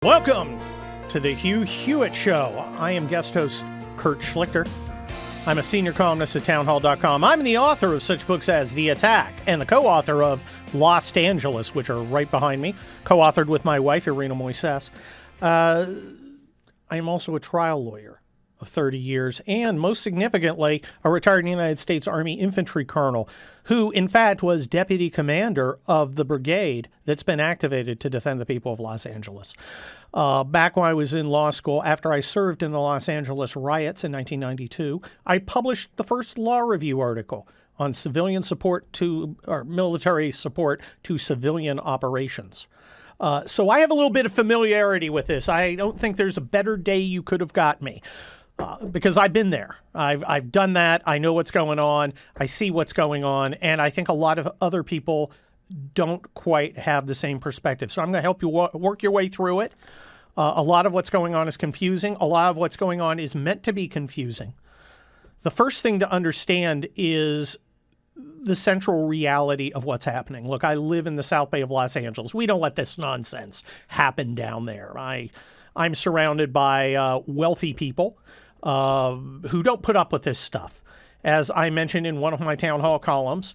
Welcome to the Hugh Hewitt Show. I am guest host Kurt Schlichter. I'm a senior columnist at townhall.com. I'm the author of such books as The Attack and the co-author of Los Angeles, which are right behind me, co-authored with my wife, Irina Moises. I am also a trial lawyer of 30 years and, most significantly, a retired United States Army infantry colonel who, in fact, was deputy commander of the brigade that's been activated to defend the people of Los Angeles. Back when I was in law school, after I served in the Los Angeles riots in 1992, I published the first law review article on civilian support to, or military support to civilian operations. So I have a little bit of familiarity with this. I don't think there's a better day you could have got me. Because I've been there. I've done that. I know what's going on. I see what's going on. And I think a lot of other people don't quite have the same perspective. So I'm going to help you work your way through it. A lot of what's going on is confusing. A lot of what's going on is meant to be confusing. The first thing to understand is the central reality of what's happening. Look, I live in the South Bay of Los Angeles. We don't let this nonsense happen down there. I'm surrounded by wealthy people who don't put up with this stuff. As I mentioned in one of my town hall columns,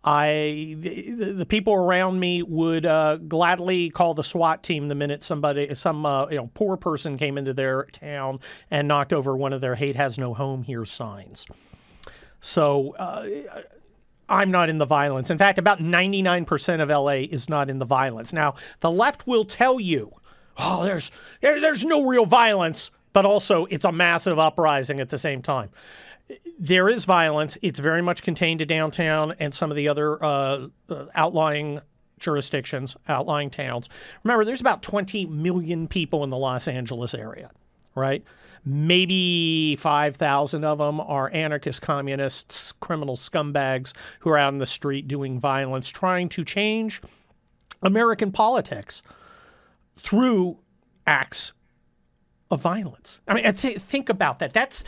the people around me would gladly call the SWAT team the minute some poor person came into their town and knocked over one of their "Hate has no home here" signs. So I'm not in the violence. In fact, about 99% of LA is not in the violence. Now, the left will tell you, oh, there's no real violence, but also it's a massive uprising at the same time. There is violence. It's very much contained to downtown and some of the other outlying jurisdictions, outlying towns. Remember, there's about 20 million people in the Los Angeles area, right? Maybe 5,000 of them are anarchist communists, criminal scumbags who are out in the street doing violence, trying to change American politics through acts of violence. I mean, think about that. That's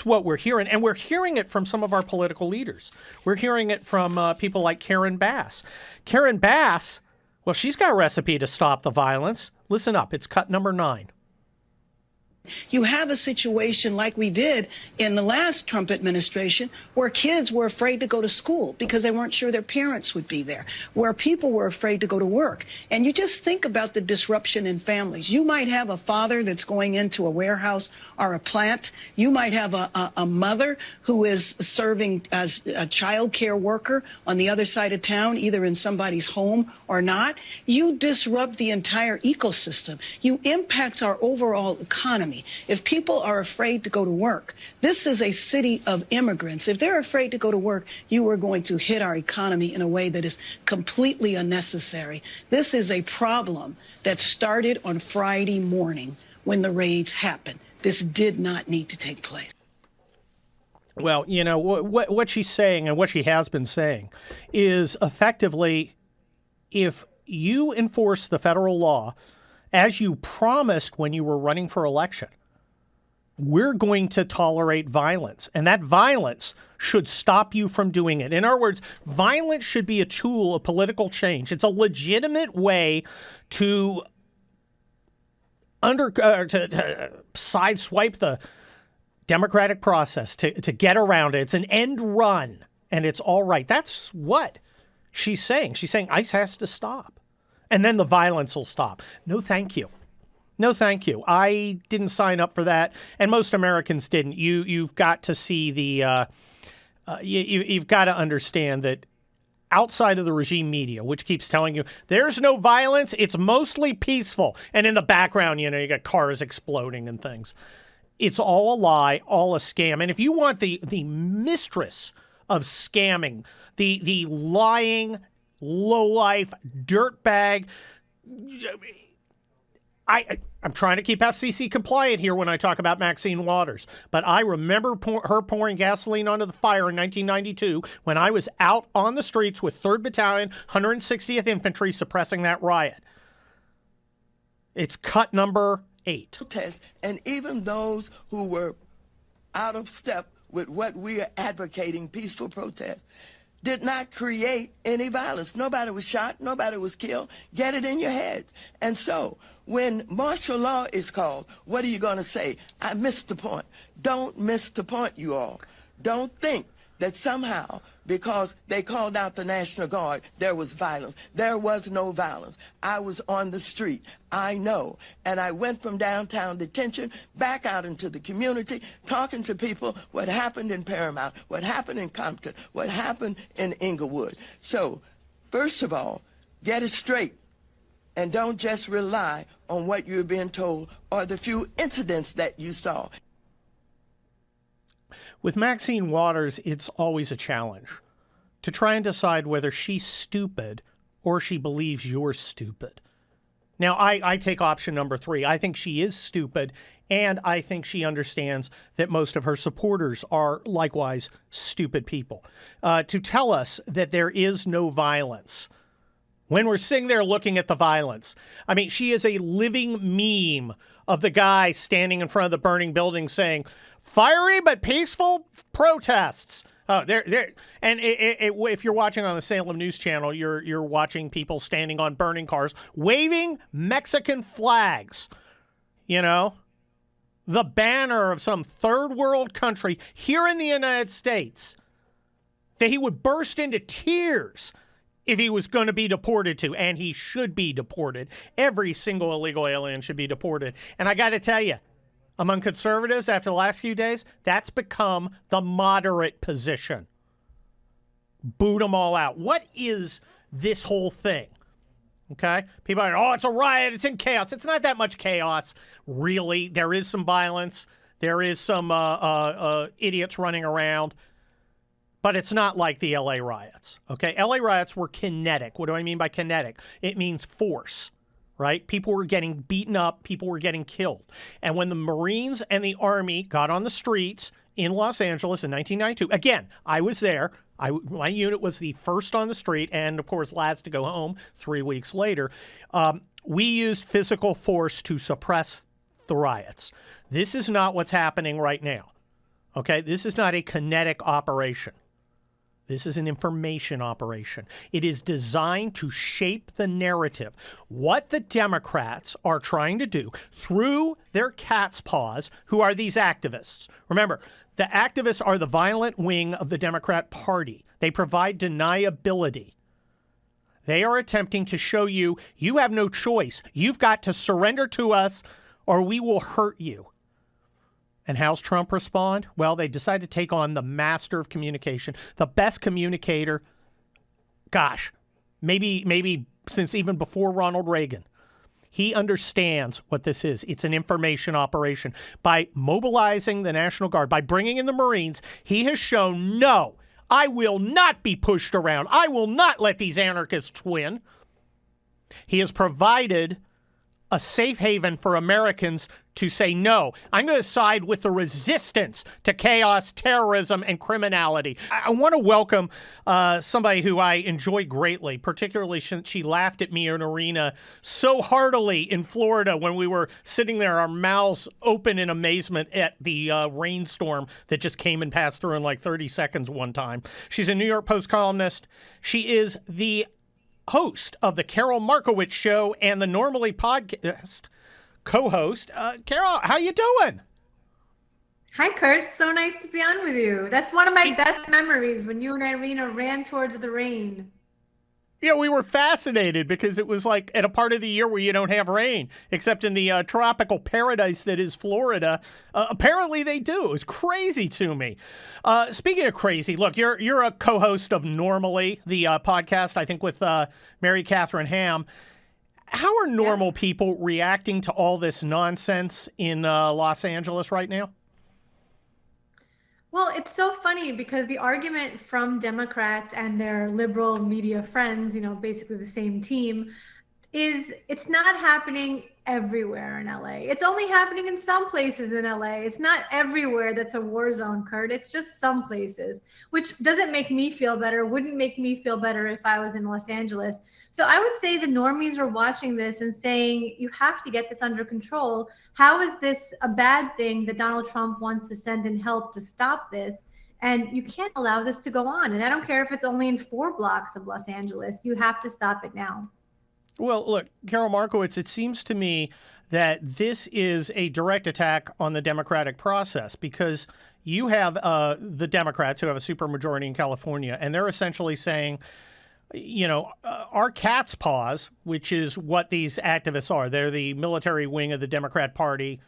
what we're hearing, and we're hearing it from some of our political leaders. We're hearing it from people like Karen Bass. Karen Bass, well, she's got a recipe to stop the violence. Listen up. It's cut number 9. You have a situation like we did in the last Trump administration where kids were afraid to go to school because they weren't sure their parents would be there, where people were afraid to go to work. And you just think about the disruption in families. You might have a father that's going into a warehouse or a plant. You might have a mother who is serving as a child care worker on the other side of town, either in somebody's home or not. You disrupt the entire ecosystem. You impact our overall economy. If people are afraid to go to work, this is a city of immigrants. If they're afraid to go to work, you are going to hit our economy in a way that is completely unnecessary. This is a problem that started on Friday morning when the raids happened. This did not need to take place. Well, you know, what she's saying and what she has been saying is effectively, if you enforce the federal law as you promised when you were running for election, we're going to tolerate violence. And that violence should stop you from doing it. In other words, violence should be a tool of political change. It's a legitimate way to sideswipe the democratic process, to get around it. It's an end run, and it's all right. That's what she's saying. She's saying ICE has to stop. And then the violence will stop. No, thank you. No, thank you. I didn't sign up for that, and most Americans didn't. You've got to see the. You've got to understand that outside of the regime media, which keeps telling you there's no violence, it's mostly peaceful, and in the background, you know, you got cars exploding and things. It's all a lie, all a scam. And if you want the mistress of scamming, the lying, low-life dirtbag. I'm trying to keep FCC compliant here when I talk about Maxine Waters, but I remember her pouring gasoline onto the fire in 1992 when I was out on the streets with 3rd Battalion, 160th Infantry suppressing that riot. It's cut number 8. And even those who were out of step with what we are advocating, peaceful protest, did not create any violence. Nobody was shot. Nobody was killed. Get it in your head. And so when martial law is called, what are you going to say? I missed the point. Don't miss the point, you all. Don't think that somehow, because they called out the National Guard, there was violence. There was no violence. I was on the street. I know. And I went from downtown detention back out into the community, talking to people what happened in Paramount, what happened in Compton, what happened in Inglewood. So, first of all, get it straight. And don't just rely on what you're being told or the few incidents that you saw. With Maxine Waters, it's always a challenge to try and decide whether she's stupid or she believes you're stupid. Now, I take option number 3. I think she is stupid, and I think she understands that most of her supporters are likewise stupid people. To tell us that there is no violence when we're sitting there looking at the violence. I mean, she is a living meme of the guy standing in front of the burning building saying, fiery but peaceful protests. Oh, there. And if you're watching on the Salem News Channel, you're watching people standing on burning cars, waving Mexican flags. You know, the banner of some third world country here in the United States that he would burst into tears if he was going to be deported to, and he should be deported. Every single illegal alien should be deported. And I got to tell you, among conservatives after the last few days, that's become the moderate position. Boot them all out. What is this whole thing? Okay? People are, oh, it's a riot. It's in chaos. It's not that much chaos, really. There is some violence. There is some idiots running around. But it's not like the LA riots. Okay? LA riots were kinetic. What do I mean by kinetic? It means force. Right? People were getting beaten up. People were getting killed. And when the Marines and the Army got on the streets in Los Angeles in 1992, again, I was there. My unit was the first on the street and, of course, last to go home 3 weeks later. We used physical force to suppress the riots. This is not what's happening right now. Okay? This is not a kinetic operation. This is an information operation. It is designed to shape the narrative. What the Democrats are trying to do through their cat's paws, who are these activists. Remember, the activists are the violent wing of the Democrat Party. They provide deniability. They are attempting to show you, you have no choice. You've got to surrender to us or we will hurt you. And how's Trump respond? Well, they decide to take on the master of communication, the best communicator, gosh, maybe since even before Ronald Reagan. He understands what this is. It's an information operation. By mobilizing the National Guard, by bringing in the Marines, he has shown, no, I will not be pushed around. I will not let these anarchists win. He has provided a safe haven for Americans to say, no, I'm going to side with the resistance to chaos, terrorism, and criminality. I want to welcome somebody who I enjoy greatly, particularly since she laughed at me in arena so heartily in Florida when we were sitting there, our mouths open in amazement at the rainstorm that just came and passed through in like 30 seconds one time. She's a New York Post columnist. She is the host of the Carol Markowitz Show and the Normally podcast co-host. Carol, how you doing? Hi, Kurt. So nice to be on with you. That's one of my best memories, when you and Irina ran towards the rain. Yeah, we were fascinated because it was like at a part of the year where you don't have rain, except in the tropical paradise that is Florida. Apparently they do. It was crazy to me. Speaking of crazy, look, you're a co-host of Normally, the podcast, I think, with Mary Catherine Ham. How are normal people reacting to all this nonsense in Los Angeles right now? Well, it's so funny because the argument from Democrats and their liberal media friends, you know, basically the same team, is it's not happening everywhere in LA. It's only happening in some places in LA. It's not everywhere that's a war zone, Kurt. It's just some places, which doesn't make me feel better, wouldn't make me feel better if I was in Los Angeles. So I would say the normies are watching this and saying, you have to get this under control. How is this a bad thing that Donald Trump wants to send in help to stop this? And you can't allow this to go on. And I don't care if it's only in 4 blocks of Los Angeles. You have to stop it now. Well, look, Carol Markowitz, it seems to me that this is a direct attack on the democratic process, because you have the Democrats who have a supermajority in California, and they're essentially saying, our cat's paws, which is what these activists are. They're the military wing of the Democrat Party.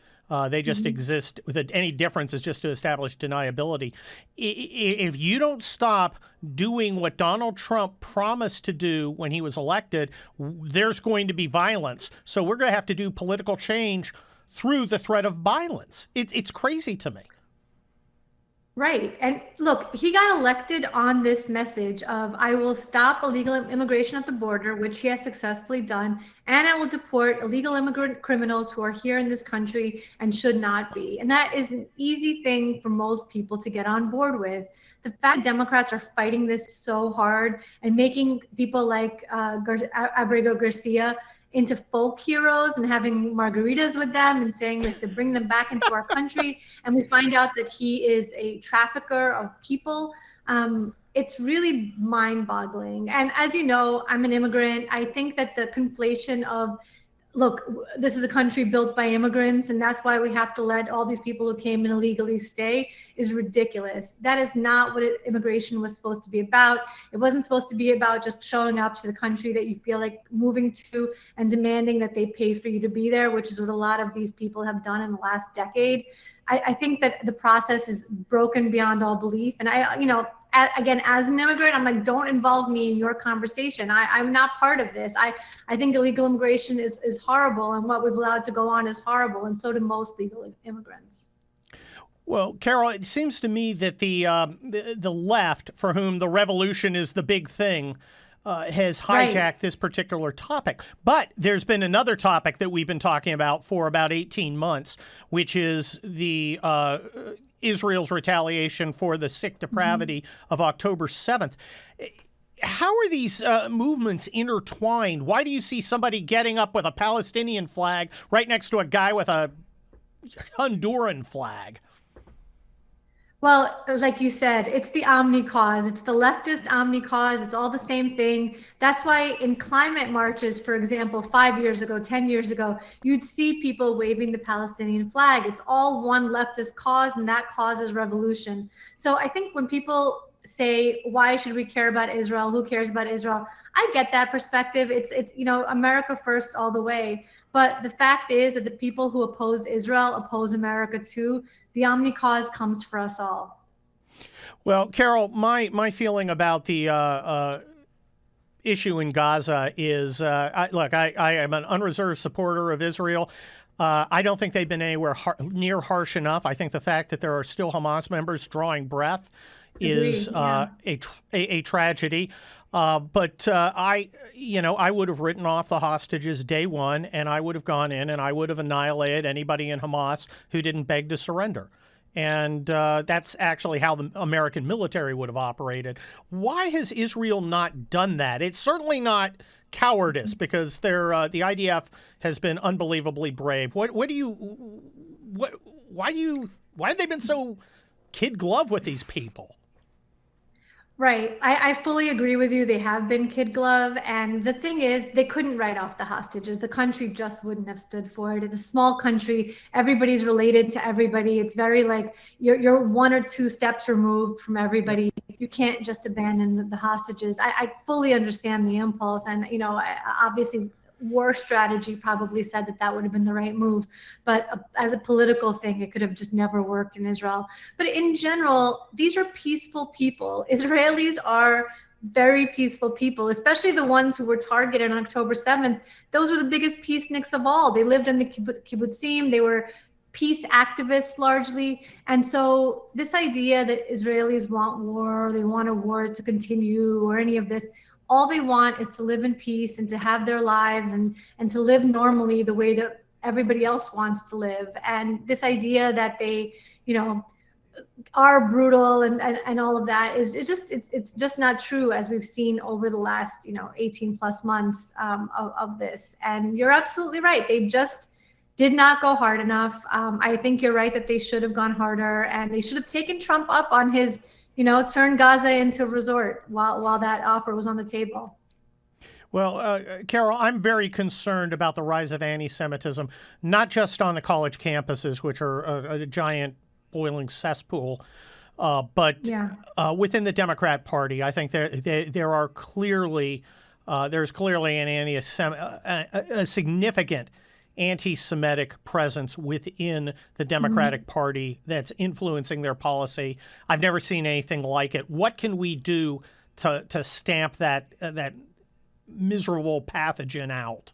They just exist. Any difference is just to establish deniability. If you don't stop doing what Donald Trump promised to do when he was elected, there's going to be violence. So we're going to have to do political change through the threat of violence. It's crazy to me. Right. And look, he got elected on this message of, I will stop illegal immigration at the border, which he has successfully done, and I will deport illegal immigrant criminals who are here in this country and should not be. And that is an easy thing for most people to get on board with. The fact Democrats are fighting this so hard and making people like Abrego Garcia into folk heroes and having margaritas with them and saying we have to bring them back into our country, and we find out that he is a trafficker of people. It's really mind-boggling. And as you know, I'm an immigrant. I think that the conflation of, look, this is a country built by immigrants, and that's why we have to let all these people who came in illegally stay, is ridiculous. That is not what immigration was supposed to be about. It wasn't supposed to be about just showing up to the country that you feel like moving to and demanding that they pay for you to be there, which is what a lot of these people have done in the last decade. I think that the process is broken beyond all belief. And again, as an immigrant, I'm like, don't involve me in your conversation. I'm not part of this. I think illegal immigration is horrible, and what we've allowed to go on is horrible, and so do most legal immigrants. Well, Carol, it seems to me that the left, for whom the revolution is the big thing, has hijacked this particular topic. But there's been another topic that we've been talking about for about 18 months, which is the Israel's retaliation for the sick depravity of October 7th. How are these movements intertwined? Why do you see somebody getting up with a Palestinian flag right next to a guy with a Honduran flag? Well, like you said, it's the omni cause. It's the leftist omni cause. It's all the same thing. That's why in climate marches, for example, 5 years ago, 10 years ago, you'd see people waving the Palestinian flag. It's all one leftist cause, and that cause is revolution. So I think when people say, why should we care about Israel? Who cares about Israel? I get that perspective. It's America first all the way. But the fact is that the people who oppose Israel oppose America too. The omni cause comes for us all. Well, Carol, my feeling about the issue in Gaza is, I am an unreserved supporter of Israel. I don't think they've been anywhere near harsh enough. I think the fact that there are still Hamas members drawing breath is a tragedy. But I would have written off the hostages day one, and I would have gone in and I would have annihilated anybody in Hamas who didn't beg to surrender. And that's actually how the American military would have operated. Why has Israel not done that? It's certainly not cowardice, because the IDF has been unbelievably brave. Why have they been so kid glove with these people? Right. I fully agree with you. They have been kid glove. And the thing is, they couldn't write off the hostages. The country just wouldn't have stood for it. It's a small country. Everybody's related to everybody. It's very like you're 1 or 2 steps removed from everybody. You can't just abandon the hostages. I fully understand the impulse. And, obviously, war strategy probably said that would have been the right move, but as a political thing, it could have just never worked in Israel. But in general, these are peaceful people. Israelis are very peaceful people, especially the ones who were targeted on October 7th. Those were the biggest peaceniks of all. They lived in the kibbutzim. They were peace activists largely. And so this idea that Israelis want war, they want a war to continue or any of this, all they want is to live in peace and to have their lives and to live normally the way that everybody else wants to live. And this idea that they, are brutal and all of that it's just not true, as we've seen over the last, 18 plus months of this. And you're absolutely right. They just did not go hard enough. I think you're right that they should have gone harder, and they should have taken Trump up on his turn Gaza into a resort while that offer was on the table. Well, Carol, I'm very concerned about the rise of anti-Semitism, not just on the college campuses, which are a giant boiling cesspool, but within the Democrat Party. I think there are clearly there's clearly a significant anti-Semitic presence within the Democratic Party that's influencing their policy. I've never seen anything like it. What can we do to stamp that miserable pathogen out?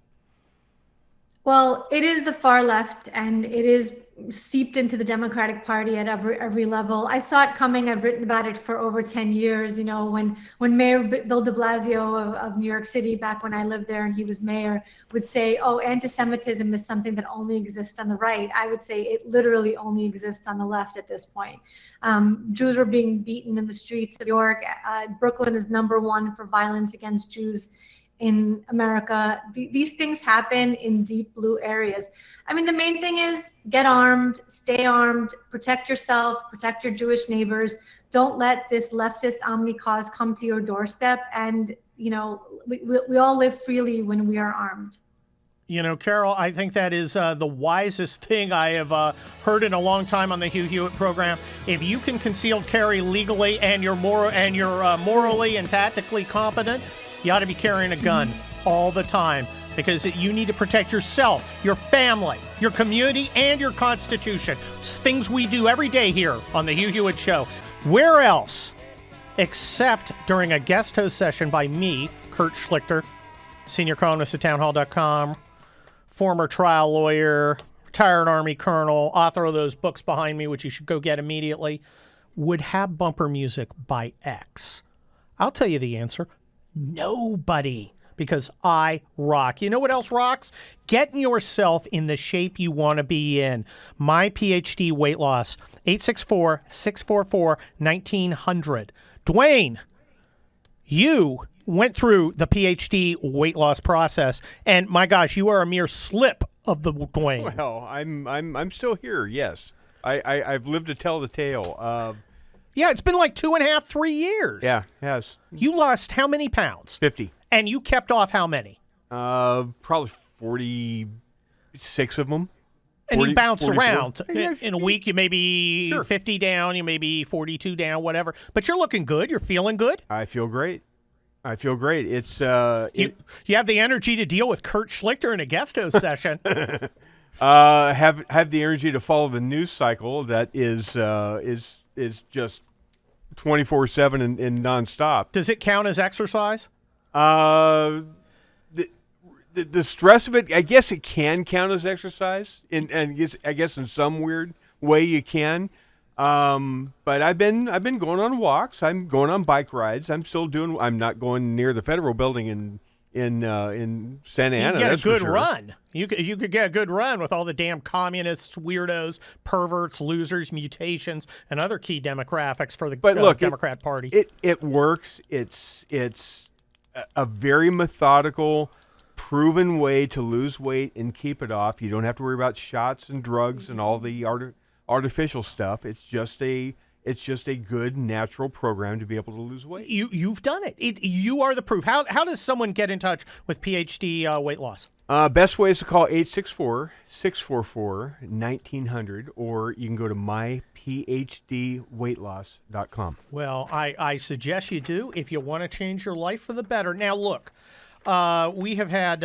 Well, it is the far left, and it is seeped into the Democratic Party at every level. I saw it coming. I've written about it for over 10 years. When Mayor Bill de Blasio of New York City, back when I lived there and he was mayor, would say, "Oh, anti-Semitism is something that only exists on the right." I would say it literally only exists on the left at this point. Jews were being beaten in the streets of New York. Brooklyn is #1 for violence against Jews in America. These things happen in deep blue areas. I mean, the main thing is get armed, stay armed, protect yourself, protect your Jewish neighbors. Don't let this leftist omni-cause come to your doorstep. And, we all live freely when we are armed. Carol, I think that is the wisest thing I have heard in a long time on the Hugh Hewitt program. If you can concealed carry legally and you're morally and tactically competent, you ought to be carrying a gun all the time, because you need to protect yourself, your family, your community, and your Constitution. It's things we do every day here on the Hugh Hewitt Show. Where else except during a guest host session by me, Kurt Schlichter, senior columnist at townhall.com, former trial lawyer, retired Army colonel, author of those books behind me, which you should go get immediately, would have bumper music by X? I'll tell you the answer. Nobody, because I rock. You know what else rocks? Getting yourself in the shape you want to be in. My PhD weight loss, 864-644-1900. Dwayne, you went through the PhD weight loss process, and my gosh, you are a mere slip of the Dwayne. Well, I'm still here. Yes, I've lived to tell the tale. Yeah, it's been like 2.5, 3 years. Yeah, it has. You lost how many pounds? 50. And you kept off how many? Probably 46 of them. And 40, you bounce 44. around. In a week, you may be 50 down, you may be 42 down, whatever. But you're looking good. You're feeling good. I feel great. It's you have the energy to deal with Kurt Schlichter in a guest host session. Have the energy to follow the news cycle that is just 24/7 and nonstop. Does it count as exercise? The stress of it, I guess it can count as exercise, and I guess in some weird way you can. But I've been going on walks. I'm going on bike rides. I'm not going near the federal building in Santa Ana. You get that's a good for sure. run. You could get a good run with all the damn communists, weirdos, perverts, losers, mutations, and other key demographics for the Democrat Party. It works. It's a very methodical, proven way to lose weight and keep it off. You don't have to worry about shots and drugs and all the artificial stuff. It's just a good natural program to be able to lose weight. You've done it. You are the proof. How does someone get in touch with PhD weight loss? Best way is to call 864-644-1900, or you can go to myphdweightloss.com. Well, I suggest you do if you want to change your life for the better. Now, look, we have had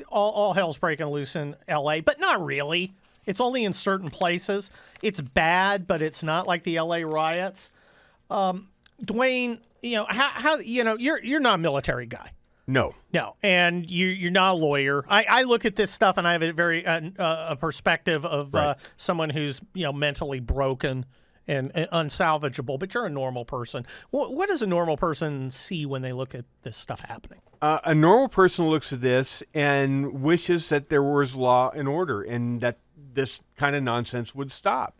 all hell's breaking loose in L.A., but not really. It's only in certain places. It's bad, but it's not like the L.A. riots. Dwayne, how you're not a military guy. No, and you're not a lawyer. I look at this stuff and I have a very a perspective of someone who's mentally broken and unsalvageable. But you're a normal person. What does a normal person see when they look at this stuff happening? A normal person looks at this and wishes that there was law and order and that this kind of nonsense would stop.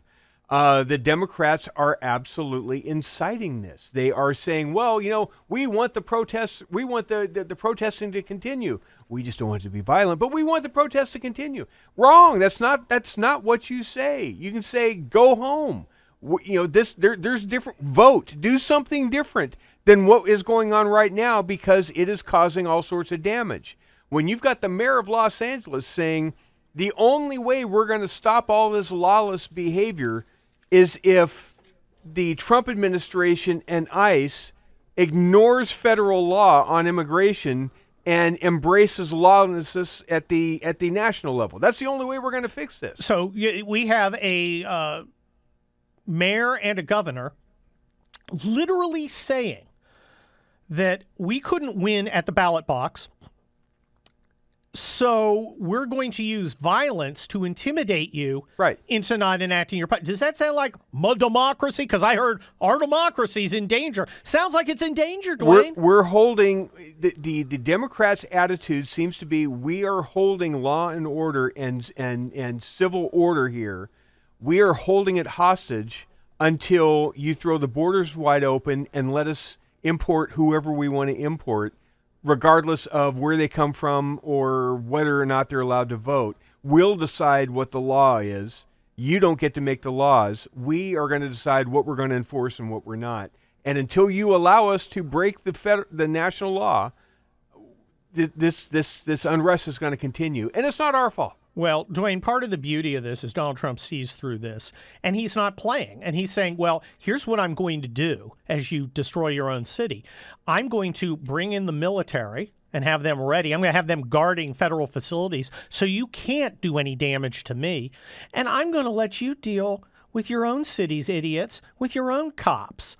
The Democrats are absolutely inciting this. They are saying, well, we want the protests, we want the protesting to continue. We just don't want it to be violent, but we want the protests to continue. Wrong. That's not what you say. You can say, go home. There's different. Vote. Do something different than what is going on right now, because it is causing all sorts of damage. When you've got the mayor of Los Angeles saying the only way we're going to stop all this lawless behavior is if the Trump administration and ICE ignores federal law on immigration and embraces lawlessness at the national level. That's the only way we're going to fix this. So we have a mayor and a governor literally saying that we couldn't win at the ballot box, so we're going to use violence to intimidate you into not enacting your part. Does that sound like democracy? Because I heard our democracy's in danger. Sounds like it's in danger, Dwayne. We're holding, the Democrats' attitude seems to be, we are holding law and order and civil order here. We are holding it hostage until you throw the borders wide open and let us import whoever we want to import, regardless of where they come from or whether or not they're allowed to vote. We'll decide what the law is. You don't get to make the laws. We are going to decide what we're going to enforce and what we're not. And until you allow us to break the national law, this unrest is going to continue. And it's not our fault. Well, Dwayne, part of the beauty of this is Donald Trump sees through this, and he's not playing. And he's saying, well, here's what I'm going to do as you destroy your own city. I'm going to bring in the military and have them ready. I'm going to have them guarding federal facilities so you can't do any damage to me. And I'm going to let you deal with your own cities, idiots, with your own cops.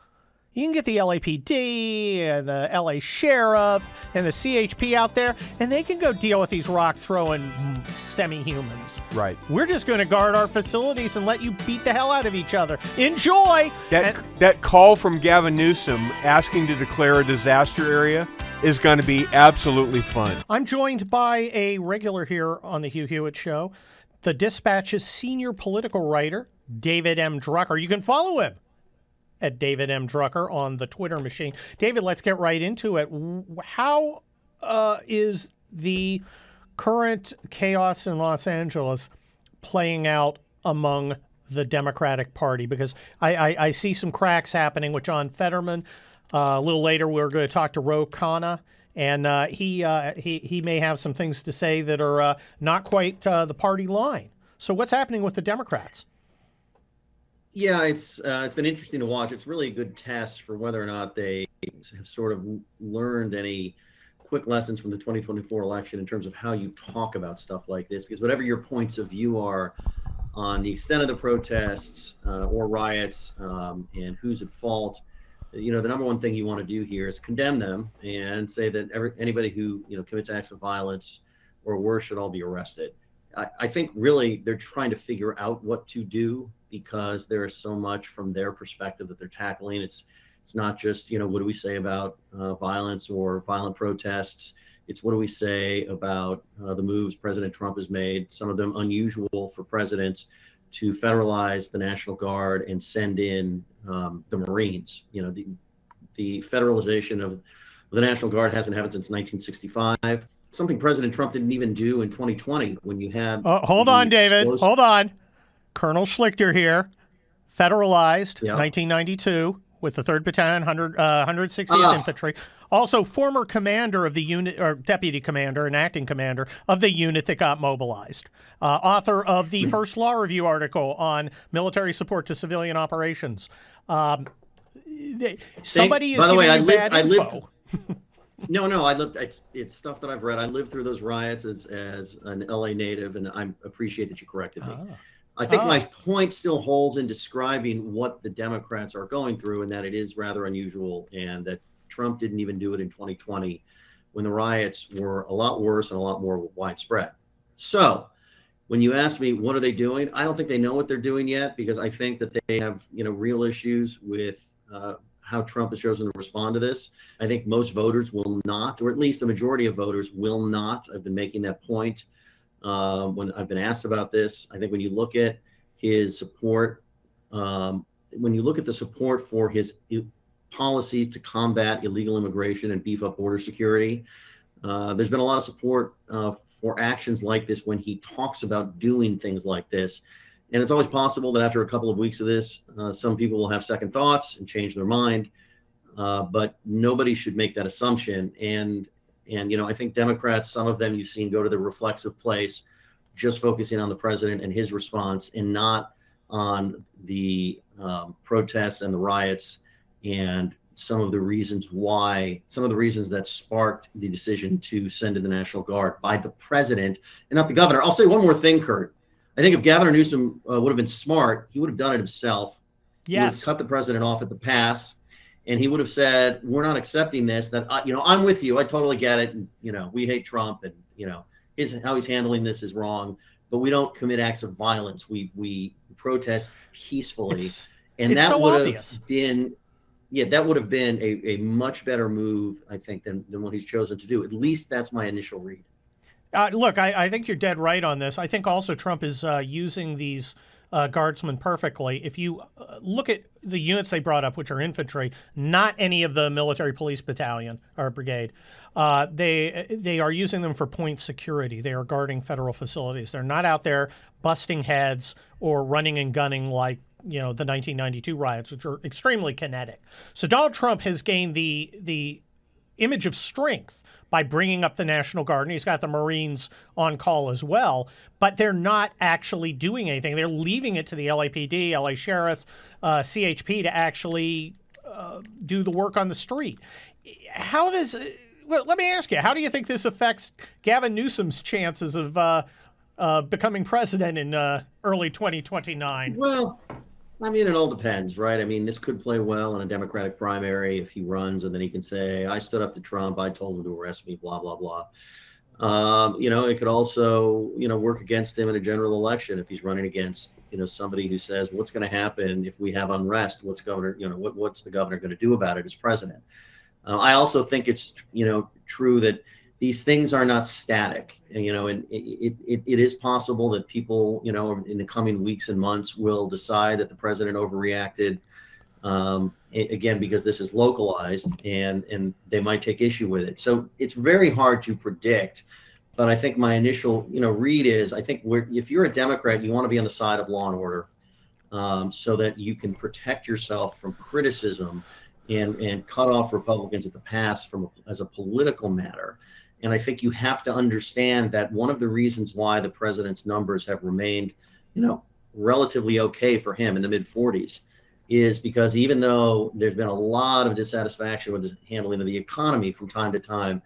You can get the LAPD and the LA Sheriff and the CHP out there, and they can go deal with these rock-throwing semi-humans. Right. We're just going to guard our facilities and let you beat the hell out of each other. Enjoy! That call from Gavin Newsome asking to declare a disaster area is going to be absolutely fun. I'm joined by a regular here on the Hugh Hewitt Show, the Dispatch's senior political writer, David M. Drucker. You can follow him at David M. Drucker on the Twitter machine. David, let's get right into it. How is the current chaos in Los Angeles playing out among the Democratic Party? Because I see some cracks happening with John Fetterman. A little later, we're going to talk to Ro Khanna, and he may have some things to say that are not quite the party line. So what's happening with the Democrats? Yeah, it's been interesting to watch. It's really a good test for whether or not they have sort of learned any quick lessons from the 2024 election in terms of how you talk about stuff like this. Because whatever your points of view are on the extent of the protests or riots and who's at fault, the number one thing you want to do here is condemn them and say that anybody who commits acts of violence or worse should all be arrested. I think really they're trying to figure out what to do, because there is so much from their perspective that they're tackling. It's not just, what do we say about violence or violent protests? It's what do we say about the moves President Trump has made, some of them unusual for presidents, to federalize the National Guard and send in the Marines. The federalization of the National Guard hasn't happened since 1965. Something President Trump didn't even do in 2020 when you had. Hold on, David. Hold on. Colonel Schlichter here, federalized 1992 with the 3rd Battalion, 160th Infantry. Also, former commander of the unit, or deputy commander and acting commander of the unit that got mobilized. Author of the first law review article on military support to civilian operations. Somebody is giving you bad info. No, it's stuff that I've read. I lived through those riots as an LA native, and I appreciate that you corrected me. I think my point still holds in describing what the Democrats are going through, and that it is rather unusual, and that Trump didn't even do it in 2020 when the riots were a lot worse and a lot more widespread. So when you ask me, what are they doing? I don't think they know what they're doing yet, because I think that they have, real issues with how Trump has chosen to respond to this. I think most voters will not, or at least the majority of voters will not. I've been making that point when I've been asked about this. I think when you look at his support, when you look at the support for his policies to combat illegal immigration and beef up border security, there's been a lot of support for actions like this when he talks about doing things like this. And it's always possible that after a couple of weeks of this, some people will have second thoughts and change their mind. But nobody should make that assumption. And I think Democrats, some of them you've seen go to the reflexive place, just focusing on the president and his response and not on the protests and the riots and some of the reasons that sparked the decision to send in the National Guard by the president and not the governor. I'll say one more thing, Kurt. I think if Governor Newsome would have been smart, he would have done it himself. Yes. He would have cut the president off at the pass, and he would have said, we're not accepting this, that, I'm with you. I totally get it. And, we hate Trump, and, how he's handling this is wrong, but we don't commit acts of violence. We protest peacefully. That would have been a much better move, I think, than what he's chosen to do. At least that's my initial read. Look, I think you're dead right on this. I think also Trump is using these guardsmen perfectly. If you look at the units they brought up, which are infantry, not any of the military police battalion or brigade, they are using them for point security. They are guarding federal facilities. They're not out there busting heads or running and gunning like the 1992 riots, which are extremely kinetic. So Donald Trump has gained the image of strength by bringing up the National Guard, and he's got the Marines on call as well, but they're not actually doing anything. They're leaving it to the LAPD, LA Sheriffs, CHP to actually do the work on the street. Let me ask you, how do you think this affects Gavin Newsom's chances of becoming president in early 2029? Well, it all depends, right? This could play well in a Democratic primary if he runs, and then he can say, I stood up to Trump, I told him to arrest me, blah, blah, blah. It could also, work against him in a general election if he's running against, somebody who says, what's going to happen if we have unrest? What's the governor going to do about it as president? I also think it's, true that these things are not static, and it is possible that people, in the coming weeks and months will decide that the president overreacted, again, because this is localized and they might take issue with it. So it's very hard to predict, but I think my initial, read is, I think if you're a Democrat, you want to be on the side of law and order, so that you can protect yourself from criticism and cut off Republicans at the pass as a political matter. And I think you have to understand that one of the reasons why the president's numbers have remained, relatively okay for him in the mid-40s is because even though there's been a lot of dissatisfaction with his handling of the economy from time to time,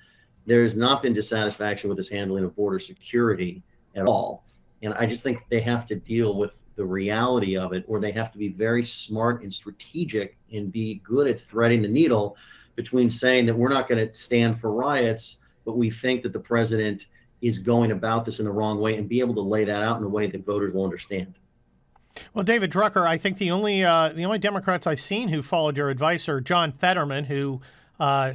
there has not been dissatisfaction with his handling of border security at all. And I just think they have to deal with the reality of it, or they have to be very smart and strategic and be good at threading the needle between saying that we're not going to stand for riots, but we think that the president is going about this in the wrong way, and be able to lay that out in a way that voters will understand. Well, David Drucker, I think the only Democrats I've seen who followed your advice are John Fetterman, who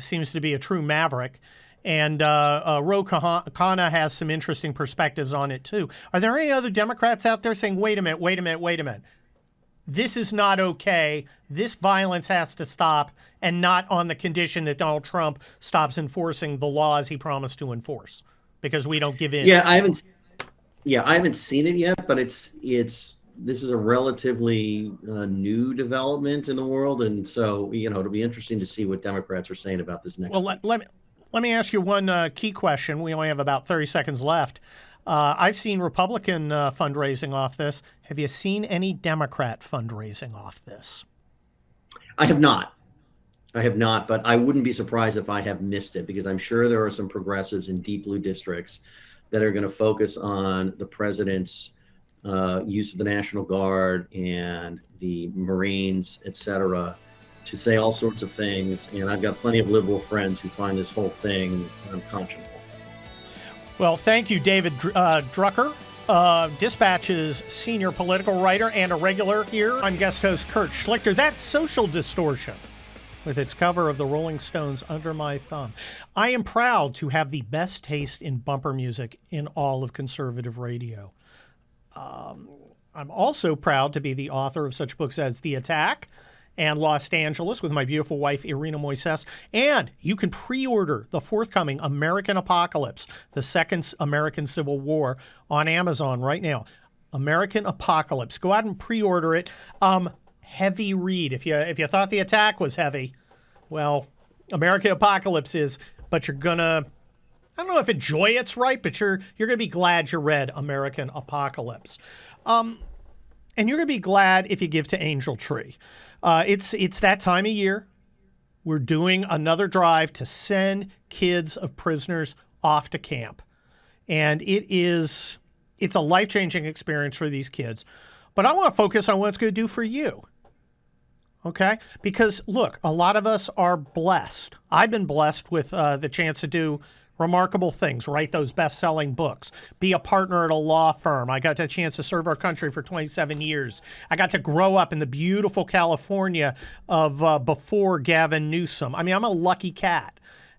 seems to be a true maverick, and Ro Khanna has some interesting perspectives on it too. Are there any other Democrats out there saying, wait a minute, this is not okay, this violence has to stop, and not on the condition that Donald Trump stops enforcing the laws he promised to enforce, because we don't give in? Yeah, I haven't seen it yet, but this is a relatively new development in the world, and so it'll be interesting to see what Democrats are saying about this next. Well, let me ask you one key question. We only have about 30 seconds left. I've seen Republican fundraising off this. Have you seen any Democrat fundraising off this? I have not, but I wouldn't be surprised if I have missed it, because I'm sure there are some progressives in deep blue districts that are going to focus on the president's use of the National Guard and the Marines, et cetera, to say all sorts of things. And I've got plenty of liberal friends who find this whole thing unconscionable. Well, thank you, David Drucker, Dispatch's senior political writer and a regular here. I'm guest host Kurt Schlichter. That's Social Distortion, with its cover of the Rolling Stones' Under My Thumb. I am proud to have the best taste in bumper music in all of conservative radio. I'm also proud to be the author of such books as The Attack and Los Angeles with my beautiful wife, Irina Moises. And you can pre-order the forthcoming American Apocalypse, the Second American Civil War, on Amazon right now. American Apocalypse. Go out and pre-order it. Heavy read. If you thought The Attack was heavy, well, American Apocalypse is. But you're gonna, I don't know if enjoy it's right, but you're gonna be glad you read American Apocalypse. And you're gonna be glad if you give to Angel Tree. It's that time of year. We're doing another drive to send kids of prisoners off to camp. And it's a life-changing experience for these kids. But I want to focus on what it's going to do for you. Okay? Because, look, a lot of us are blessed. I've been blessed with the chance to do remarkable things, write those best-selling books, be a partner at a law firm. I got the chance to serve our country for 27 years. I got to grow up in the beautiful California of before Gavin Newsome. I mean, I'm a lucky cat.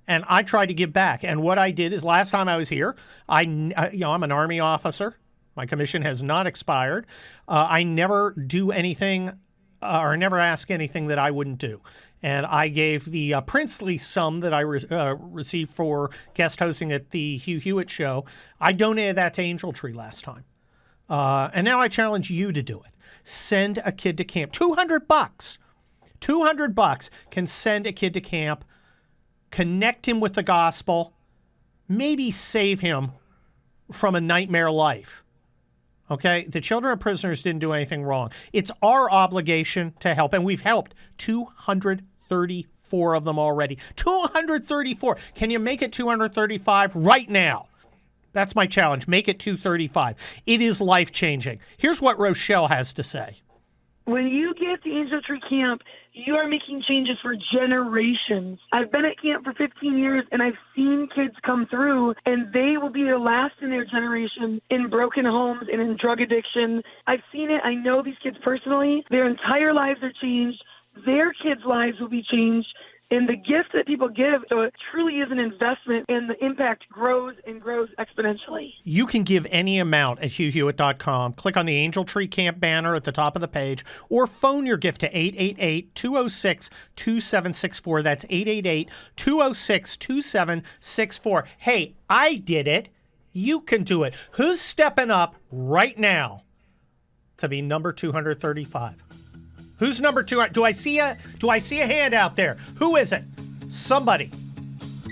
And I tried to give back. And what I did is last time I was here, I'm an Army officer. My commission has not expired. I never do anything or never ask anything that I wouldn't do. And I gave the princely sum that I received for guest hosting at the Hugh Hewitt show. I donated that to Angel Tree last time. And now I challenge you to do it. Send a kid to camp. $200. $200 can send a kid to camp, connect him with the gospel, maybe save him from a nightmare life. Okay? The children of prisoners didn't do anything wrong. It's our obligation to help, and we've helped 234 of them already. 234. Can you make it 235 right now? That's my challenge. Make it 235. It is life-changing. Here's what Rochelle has to say. When you give to Angel Tree Camp, you are making changes for generations. I've been at camp for 15 years, and I've seen kids come through, and they will be the last in their generation in broken homes and in drug addiction. I've seen it. I know these kids personally. Their entire lives are changed. Their kids' lives will be changed. And the gift that people give, so it truly is an investment, and the impact grows and grows exponentially. You can give any amount at HughHewitt.com. Click on the Angel Tree Camp banner at the top of the page, or phone your gift to 888-206-2764. That's 888-206-2764. Hey, I did it. You can do it. Who's stepping up right now to be number 235? Who's number 2? Do I see a hand out there? Who is it? Somebody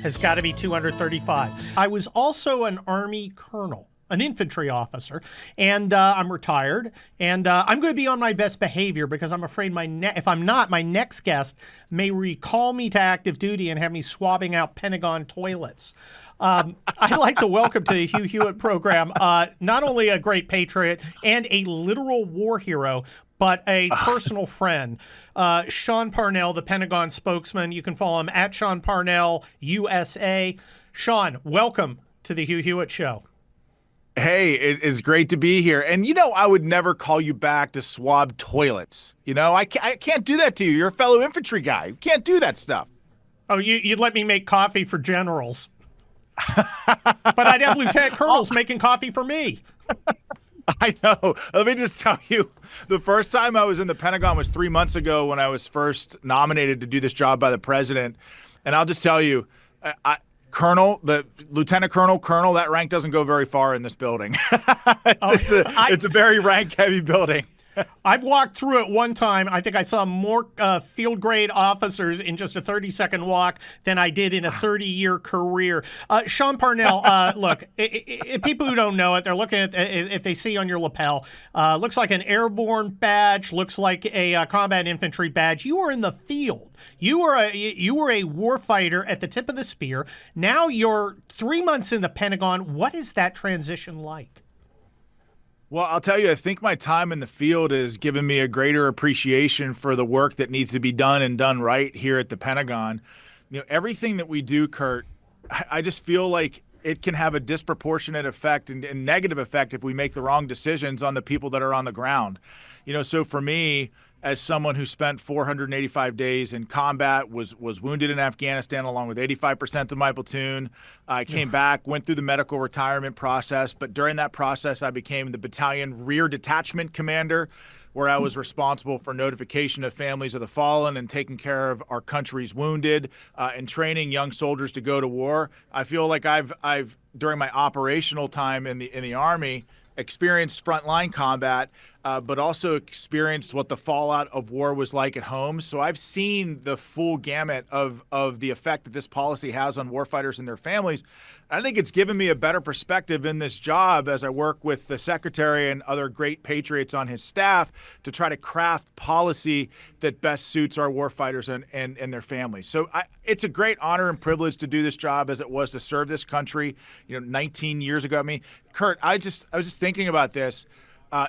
has got to be 235. I was also an Army colonel, an infantry officer, and I'm retired, and I'm going to be on my best behavior because I'm afraid if I'm not, my next guest may recall me to active duty and have me swabbing out Pentagon toilets. I'd like to welcome to the Hugh Hewitt program not only a great patriot and a literal war hero, but a personal friend, Sean Parnell, the Pentagon spokesman. You can follow him at Sean Parnell, USA. Sean, welcome to the Hugh Hewitt Show. Hey, it is great to be here. And, I would never call you back to swab toilets. I can't do that to you. You're a fellow infantry guy. You can't do that stuff. Oh, you'd let me make coffee for generals. But I'd have lieutenant colonels making coffee for me. I know. Let me just tell you, the first time I was in the Pentagon was 3 months ago when I was first nominated to do this job by the president. And I'll just tell you, lieutenant colonel, that rank doesn't go very far in this building. It's a very rank-heavy building. I've walked through it one time. I think I saw more field grade officers in just a 30-second walk than I did in a 30-year career. Sean Parnell, look, people who don't know it, they're looking at, if they see on your lapel, looks like an airborne badge, looks like a combat infantry badge. You were in the field. You were a war fighter at the tip of the spear. Now you're 3 months in the Pentagon. What is that transition like? Well, I'll tell you, I think my time in the field has given me a greater appreciation for the work that needs to be done and done right here at the Pentagon. Everything that we do, Kurt, I just feel like it can have a disproportionate effect and negative effect if we make the wrong decisions on the people that are on the ground. So for me, as someone who spent 485 days in combat, was wounded in Afghanistan along with 85% of my platoon. I came back, went through the medical retirement process, but during that process, I became the battalion rear detachment commander, where I was responsible for notification of families of the fallen and taking care of our country's wounded and training young soldiers to go to war. I feel like I've during my operational time in the Army, experienced frontline combat, but also experienced what the fallout of war was like at home. So I've seen the full gamut of the effect that this policy has on warfighters and their families. I think it's given me a better perspective in this job as I work with the secretary and other great patriots on his staff to try to craft policy that best suits our warfighters and their families. So it's a great honor and privilege to do this job as it was to serve this country, 19 years ago. I mean, Kurt, I was just thinking about this.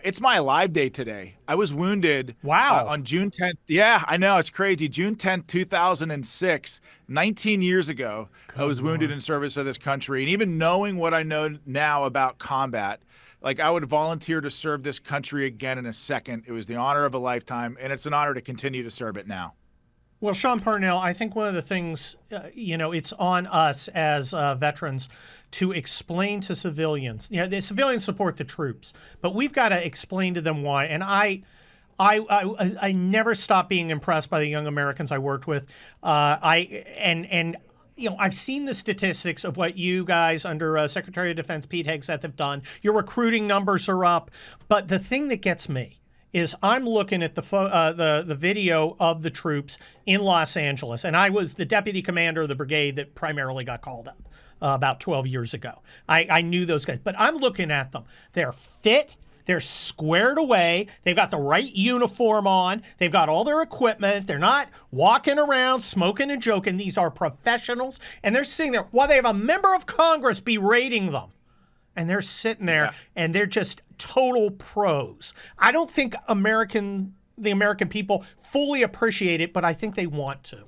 It's my Alive Day today. I was wounded on June 10th. Yeah, I know. It's crazy. June 10th, 2006, 19 years ago, I was wounded in service of this country. And even knowing what I know now about combat, like I would volunteer to serve this country again in a second. It was the honor of a lifetime, and it's an honor to continue to serve it now. Well, Sean Parnell, I think one of the things, it's on us as veterans to explain to civilians. The civilians support the troops, but we've got to explain to them why. And I never stop being impressed by the young Americans I worked with. I've seen the statistics of what you guys under Secretary of Defense Pete Hegseth have done. Your recruiting numbers are up, but the thing that gets me is I'm looking at the video of the troops in Los Angeles, and I was the deputy commander of the brigade that primarily got called up about 12 years ago. I knew those guys, but I'm looking at them. They're fit. They're squared away. They've got the right uniform on. They've got all their equipment. They're not walking around smoking and joking. These are professionals, and they're sitting there while they have a member of Congress berating them. And they're sitting there, and they're just total pros. I don't think the American people fully appreciate it, but I think they want to.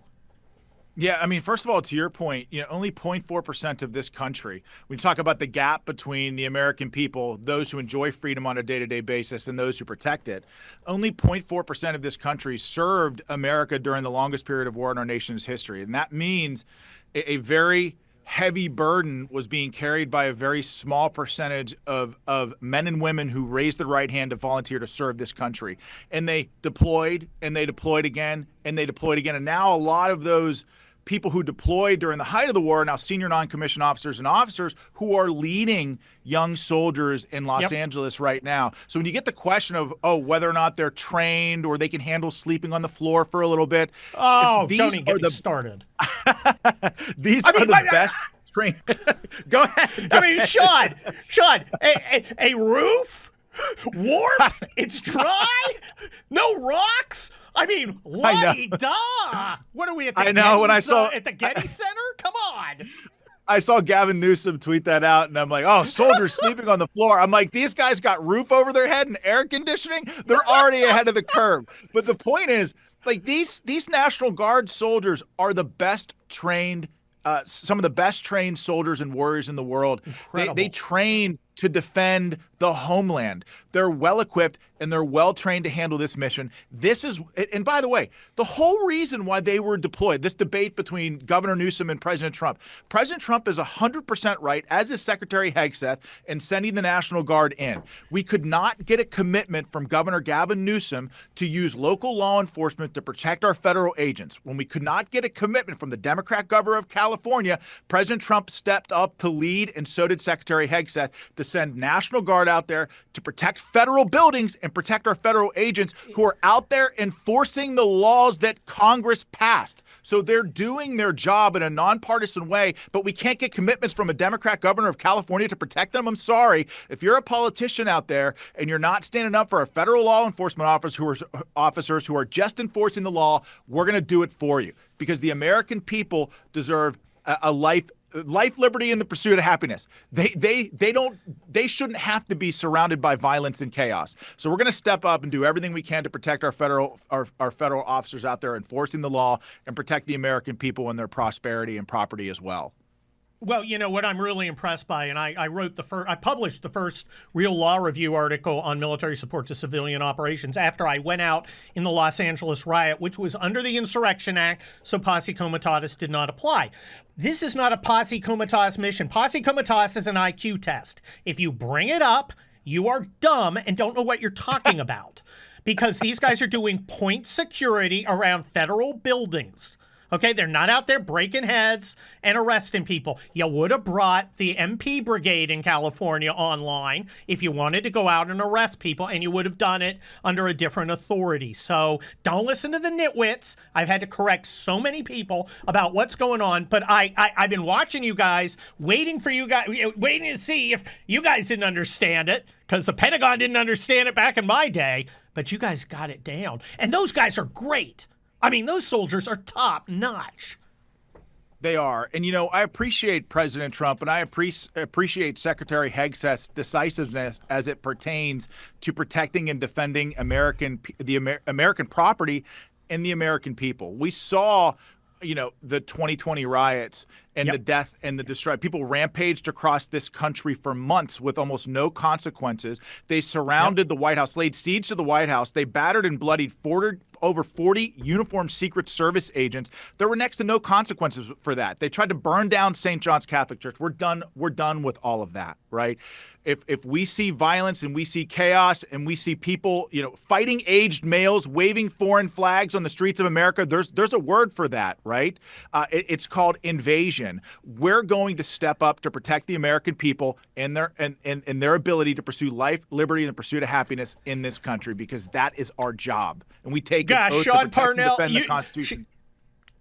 Yeah, I mean, first of all, to your point, only 0.4% of this country, we talk about the gap between the American people, those who enjoy freedom on a day-to-day basis and those who protect it. Only 0.4% of this country served America during the longest period of war in our nation's history. And that means a very heavy burden was being carried by a very small percentage of men and women who raised the right hand to volunteer to serve this country. And they deployed, and they deployed again, and they deployed again. And now a lot of those people who deployed during the height of the war are now senior non-commissioned officers and officers who are leading young soldiers in Los Angeles right now. So when you get the question of, whether or not they're trained or they can handle sleeping on the floor for a little bit. Don't even get me started. These are the best trained. Go ahead. Sean, a roof? Warmth? It's dry? No rocks? I mean, la-di-da! What are we at the at the Getty Center? Come on. I saw Gavin Newsome tweet that out, and I'm like, soldiers sleeping on the floor. I'm like, these guys got roof over their head and air conditioning. They're already ahead of the curve. But the point is, like, these National Guard soldiers are the best trained, some of the best trained soldiers and warriors in the world. They train to defend the homeland. They're well equipped and they're well trained to handle this mission. And by the way, the whole reason why they were deployed, this debate between Governor Newsome and President Trump is 100% right, as is Secretary Hegseth, in sending the National Guard in. We could not get a commitment from Governor Gavin Newsom to use local law enforcement to protect our federal agents. When we could not get a commitment from the Democrat governor of California, President Trump stepped up to lead, and so did Secretary Hegseth, to send National Guard out there to protect federal buildings and protect our federal agents who are out there enforcing the laws that Congress passed. So they're doing their job in a nonpartisan way, but we can't get commitments from a Democrat governor of California to protect them. I'm sorry. If you're a politician out there and you're not standing up for our federal law enforcement officers who are just enforcing the law, we're going to do it for you, because the American people deserve a life, liberty, and the pursuit of happiness. They shouldn't have to be surrounded by violence and chaos. So we're going to step up and do everything we can to protect our federal officers out there enforcing the law, and protect the American people and their prosperity and property as well. Well, what I'm really impressed by, and I published the first real law review article on military support to civilian operations after I went out in the Los Angeles riot, which was under the Insurrection Act, so posse comitatus did not apply. This is not a posse comitatus mission. Posse comitatus is an IQ test. If you bring it up, you are dumb and don't know what you're talking about, because these guys are doing point security around federal buildings. Okay, they're not out there breaking heads and arresting people. You would have brought the MP brigade in California online if you wanted to go out and arrest people, and you would have done it under a different authority. So don't listen to the nitwits. I've had to correct so many people about what's going on, but I've been watching you guys, waiting to see if you guys didn't understand it, because the Pentagon didn't understand it back in my day, but you guys got it down. And those guys are great. I mean, those soldiers are top notch. They are. And, I appreciate President Trump, and I appreciate Secretary Hegseth's decisiveness as it pertains to protecting and defending American property and the American people. We saw, the 2020 riots and the death and the destruction. People rampaged across this country for months with almost no consequences. They surrounded the White House, laid siege to the White House. They battered and bloodied over 40 uniformed Secret Service agents. There were next to no consequences for that. They tried to burn down St. John's Catholic Church. We're done with all of that, right? If we see violence and we see chaos and we see people, fighting aged males, waving foreign flags on the streets of America, there's a word for that, right? It's called invasion. We're going to step up to protect the American people and their ability to pursue life, liberty, and the pursuit of happiness in this country, because that is our job. And we take an oath to protect and defend the Constitution.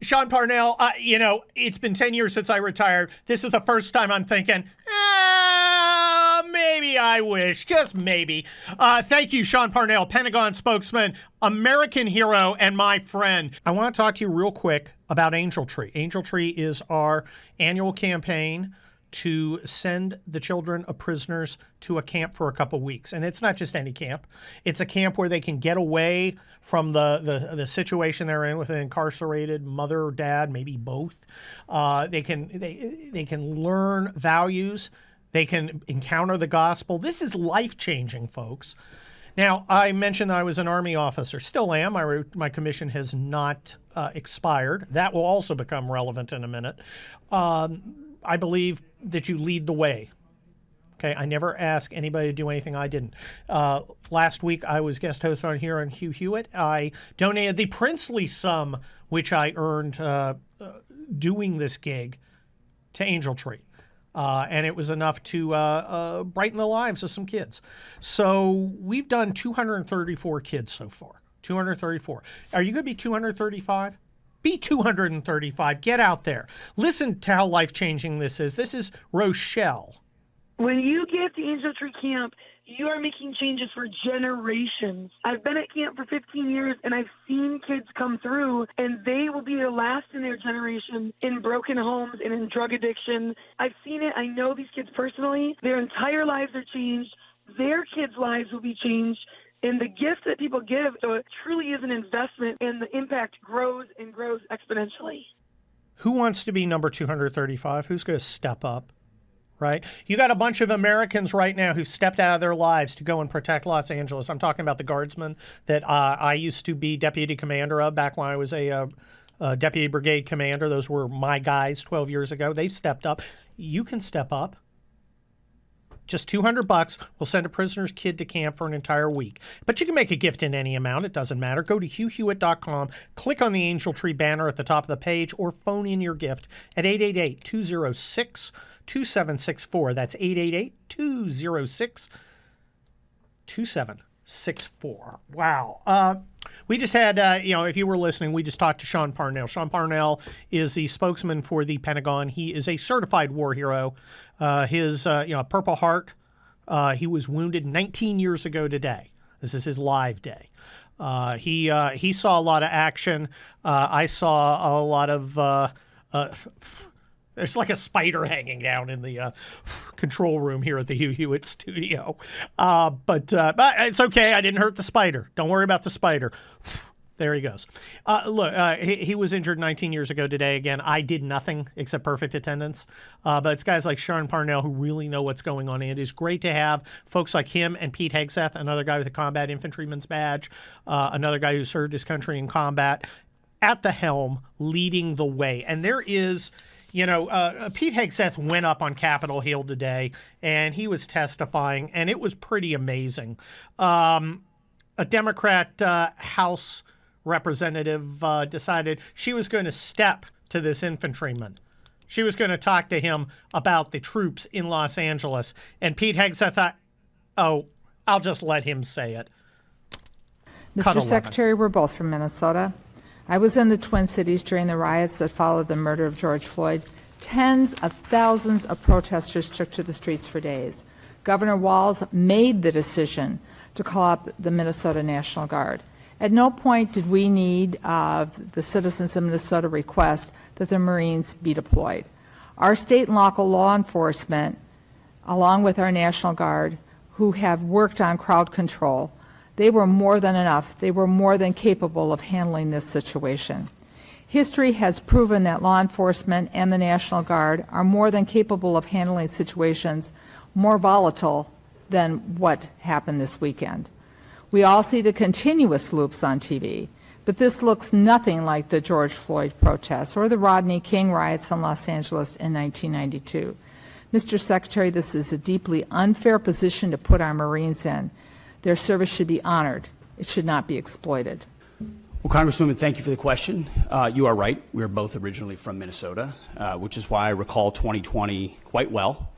Sean Parnell, it's been 10 years since I retired. This is the first time I'm thinking, maybe I wish, just maybe. Thank you, Sean Parnell, Pentagon spokesman, American hero, and my friend. I want to talk to you real quick about Angel Tree. Angel Tree is our annual campaign to send the children of prisoners to a camp for a couple weeks. And it's not just any camp. It's a camp where they can get away from the situation they're in with an incarcerated mother or dad, maybe both. They can learn values. They can encounter the gospel. This is life-changing, folks. Now, I mentioned I was an Army officer. Still am. My commission has not expired. That will also become relevant in a minute. I believe that you lead the way. Okay, I never ask anybody to do anything I didn't. Last week, I was guest host on Hugh Hewitt. I donated the princely sum which I earned doing this gig to Angel Tree. And it was enough to brighten the lives of some kids. So we've done 234 kids so far. 234. Are you going to be 235? Be 235. Get out there. Listen to how life-changing this is. This is Rochelle. When you get to Angel Tree Camp, you are making changes for generations. I've been at camp for 15 years, and I've seen kids come through, and they will be the last in their generation in broken homes and in drug addiction. I've seen it. I know these kids personally. Their entire lives are changed. Their kids' lives will be changed. And the gift that people give, so it truly is an investment, and the impact grows and grows exponentially. Who wants to be number 235? Who's going to step up? Right? You got a bunch of Americans right now who've stepped out of their lives to go and protect Los Angeles. I'm talking about the guardsmen that I used to be deputy commander of back when I was a deputy brigade commander. Those were my guys 12 years ago. They've stepped up. You can step up. Just $200. We'll send a prisoner's kid to camp for an entire week. But you can make a gift in any amount. It doesn't matter. Go to HughHewitt.com, click on the Angel Tree banner at the top of the page, or phone in your gift at 888-206-2764. That's 888-206-2764. Wow. We just had, if you were listening, we just talked to Sean Parnell. Sean Parnell is the spokesman for the Pentagon. He is a certified war hero. His Purple Heart, he was wounded 19 years ago today. This is his live day. He saw a lot of action. I saw a lot of... There's like a spider hanging down in the control room here at the Hugh Hewitt studio. But it's okay. I didn't hurt the spider. Don't worry about the spider. There he goes. Look, he was injured 19 years ago today. Again, I did nothing except perfect attendance. But it's guys like Sean Parnell who really know what's going on. And it is great to have folks like him and Pete Hegseth, another guy with a combat infantryman's badge, another guy who served his country in combat, at the helm, leading the way. And there is... Pete Hegseth went up on Capitol Hill today, and he was testifying, and it was pretty amazing. A Democrat House representative decided she was going to step to this infantryman. She was going to talk to him about the troops in Los Angeles. And Pete Hegseth thought, oh, I'll just let him say it. Mr. Secretary, we're both from Minnesota. I was in the Twin Cities during the riots that followed the murder of George Floyd. Tens of thousands of protesters took to the streets for days. Governor Walz made the decision to call up the Minnesota National Guard. At no point did we need the citizens of Minnesota request that the Marines be deployed. Our state and local law enforcement, along with our National Guard, who have worked on crowd control, they were more than enough. They were more than capable of handling this situation. History has proven that law enforcement and the National Guard are more than capable of handling situations more volatile than what happened this weekend. We all see the continuous loops on TV, but this looks nothing like the George Floyd protests or the Rodney King riots in Los Angeles in 1992. Mr. Secretary, this is a deeply unfair position to put our Marines in. Their service should be honored. It should not be exploited. Well, Congresswoman, thank you for the question. You are right. We are both originally from Minnesota, which is why I recall 2020 quite well,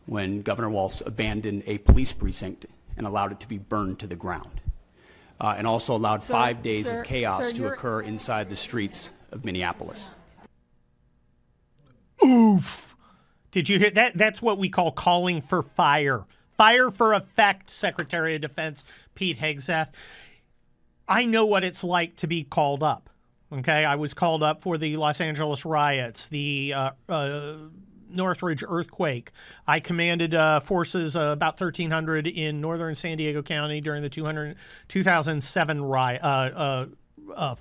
when Governor Walz abandoned a police precinct and allowed it to be burned to the ground, and also allowed 5 days of chaos to occur inside the streets of Minneapolis. Oof. Did you hear that? That's what we call calling for fire. Fire for effect, Secretary of Defense Pete Hegseth. I know what it's like to be called up. Okay, I was called up for the Los Angeles riots, the Northridge earthquake. I commanded forces about 1,300 in northern San Diego County during the 2007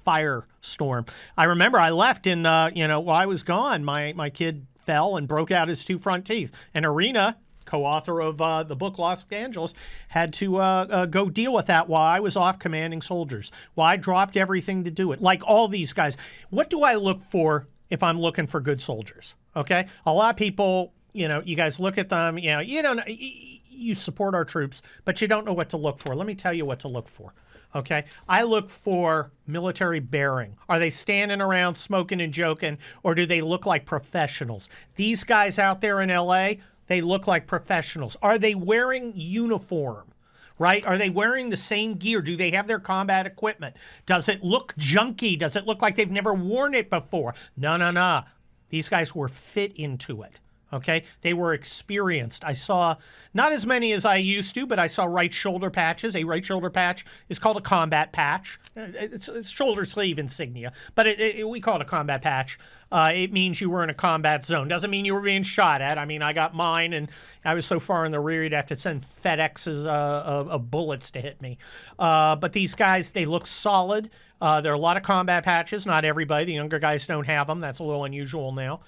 firestorm. I remember I left and, while I was gone, my kid fell and broke out his 2 front teeth. And Arena, co-author of the book Los Angeles, had to go deal with that while I was off commanding soldiers. Well, I dropped everything to do it. Like all these guys. What do I look for if I'm looking for good soldiers? Okay? A lot of people, you guys look at them, you support our troops, but you don't know what to look for. Let me tell you what to look for. Okay? I look for military bearing. Are they standing around smoking and joking, or do they look like professionals? These guys out there in LA, they look like professionals. Are they wearing uniform? Right? Are they wearing the same gear? Do they have their combat equipment? Does it look junky? Does it look like they've never worn it before? No. These guys were fit into it. Okay? They were experienced. I saw not as many as I used to, but I saw right shoulder patches. A right shoulder patch is called a combat patch. It's shoulder sleeve insignia, but we call it a combat patch. It means you were in a combat zone. Doesn't mean you were being shot at. I mean, I got mine, and I was so far in the rear you'd have to send FedExes of bullets to hit me. But these guys, they look solid. There are a lot of combat patches. Not everybody. The younger guys don't have them. That's a little unusual now.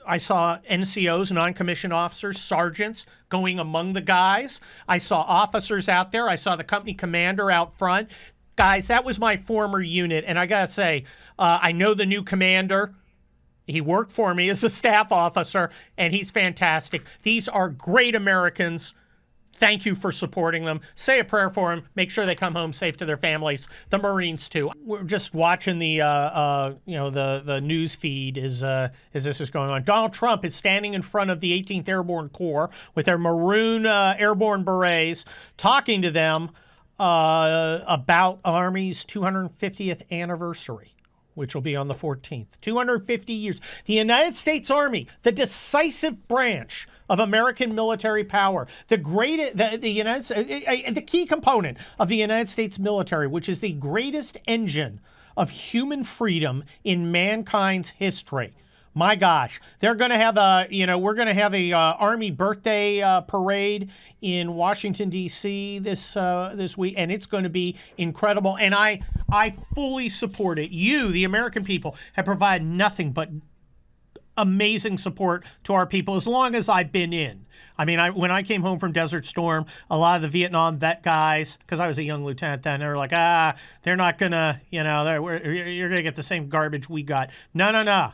I saw NCOs, non-commissioned officers, sergeants going among the guys. I saw officers out there. I saw the company commander out front. Guys, that was my former unit, and I got to say, I know the new commander. He worked for me as a staff officer, and he's fantastic. These are great Americans. Thank you for supporting them. Say a prayer for them. Make sure they come home safe to their families. The Marines too. We're just watching the news feed as this is going on. Donald Trump is standing in front of the 18th Airborne Corps with their maroon airborne berets, talking to them about Army's 250th anniversary, which will be on the 14th. 250 years. The United States Army, the decisive branch of American military power, the key component of the United States military, which is the greatest engine of human freedom in mankind's history. My gosh, they're going to have we're going to have a Army birthday parade in Washington, D.C. this week, and it's going to be incredible. And I fully support it. You, the American people, have provided nothing but amazing support to our people as long as I've been in. I mean, when I came home from Desert Storm, a lot of the Vietnam vet guys, because I was a young lieutenant then, they were like, they're not going to, you're going to get the same garbage we got. No.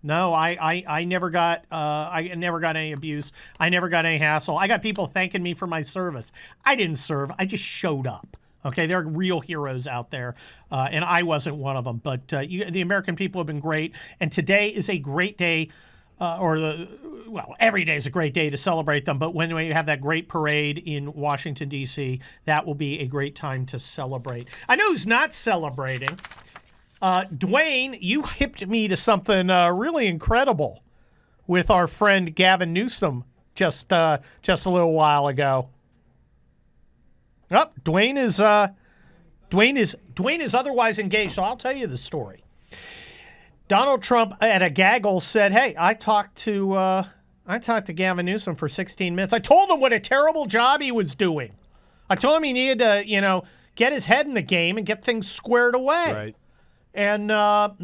No, I never got any abuse. I never got any hassle. I got people thanking me for my service. I didn't serve. I just showed up. Okay, there are real heroes out there, and I wasn't one of them. But the American people have been great, and today is a great day. Every day is a great day to celebrate them. But when we have that great parade in Washington, D.C., that will be a great time to celebrate. I know who's not celebrating. Dwayne, you hipped me to something really incredible with our friend Gavin Newsom just a little while ago. Oh, Dwayne is otherwise engaged, so I'll tell you the story. Donald Trump at a gaggle said, "Hey, I talked to Gavin Newsom for 16 minutes. I told him what a terrible job he was doing. I told him he needed to, get his head in the game and get things squared away." Right. And no,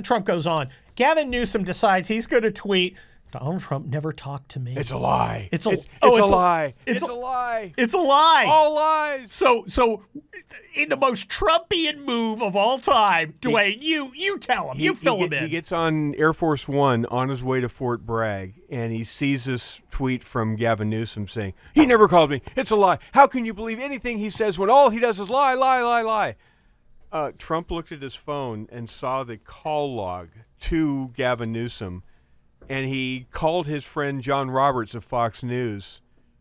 Trump goes on. Gavin Newsom decides he's going to tweet, "Donald Trump never talked to me." It's a lie. It's a lie. It's a lie. It's a lie. All lies. So in the most Trumpian move of all time, Dwayne, you tell him. You fill him in. He gets on Air Force One on his way to Fort Bragg, and he sees this tweet from Gavin Newsom saying, "He never called me. It's a lie. How can you believe anything he says when all he does is lie, lie, lie, lie?" Trump looked at his phone and saw the call log to Gavin Newsom, and he called his friend John Roberts of Fox News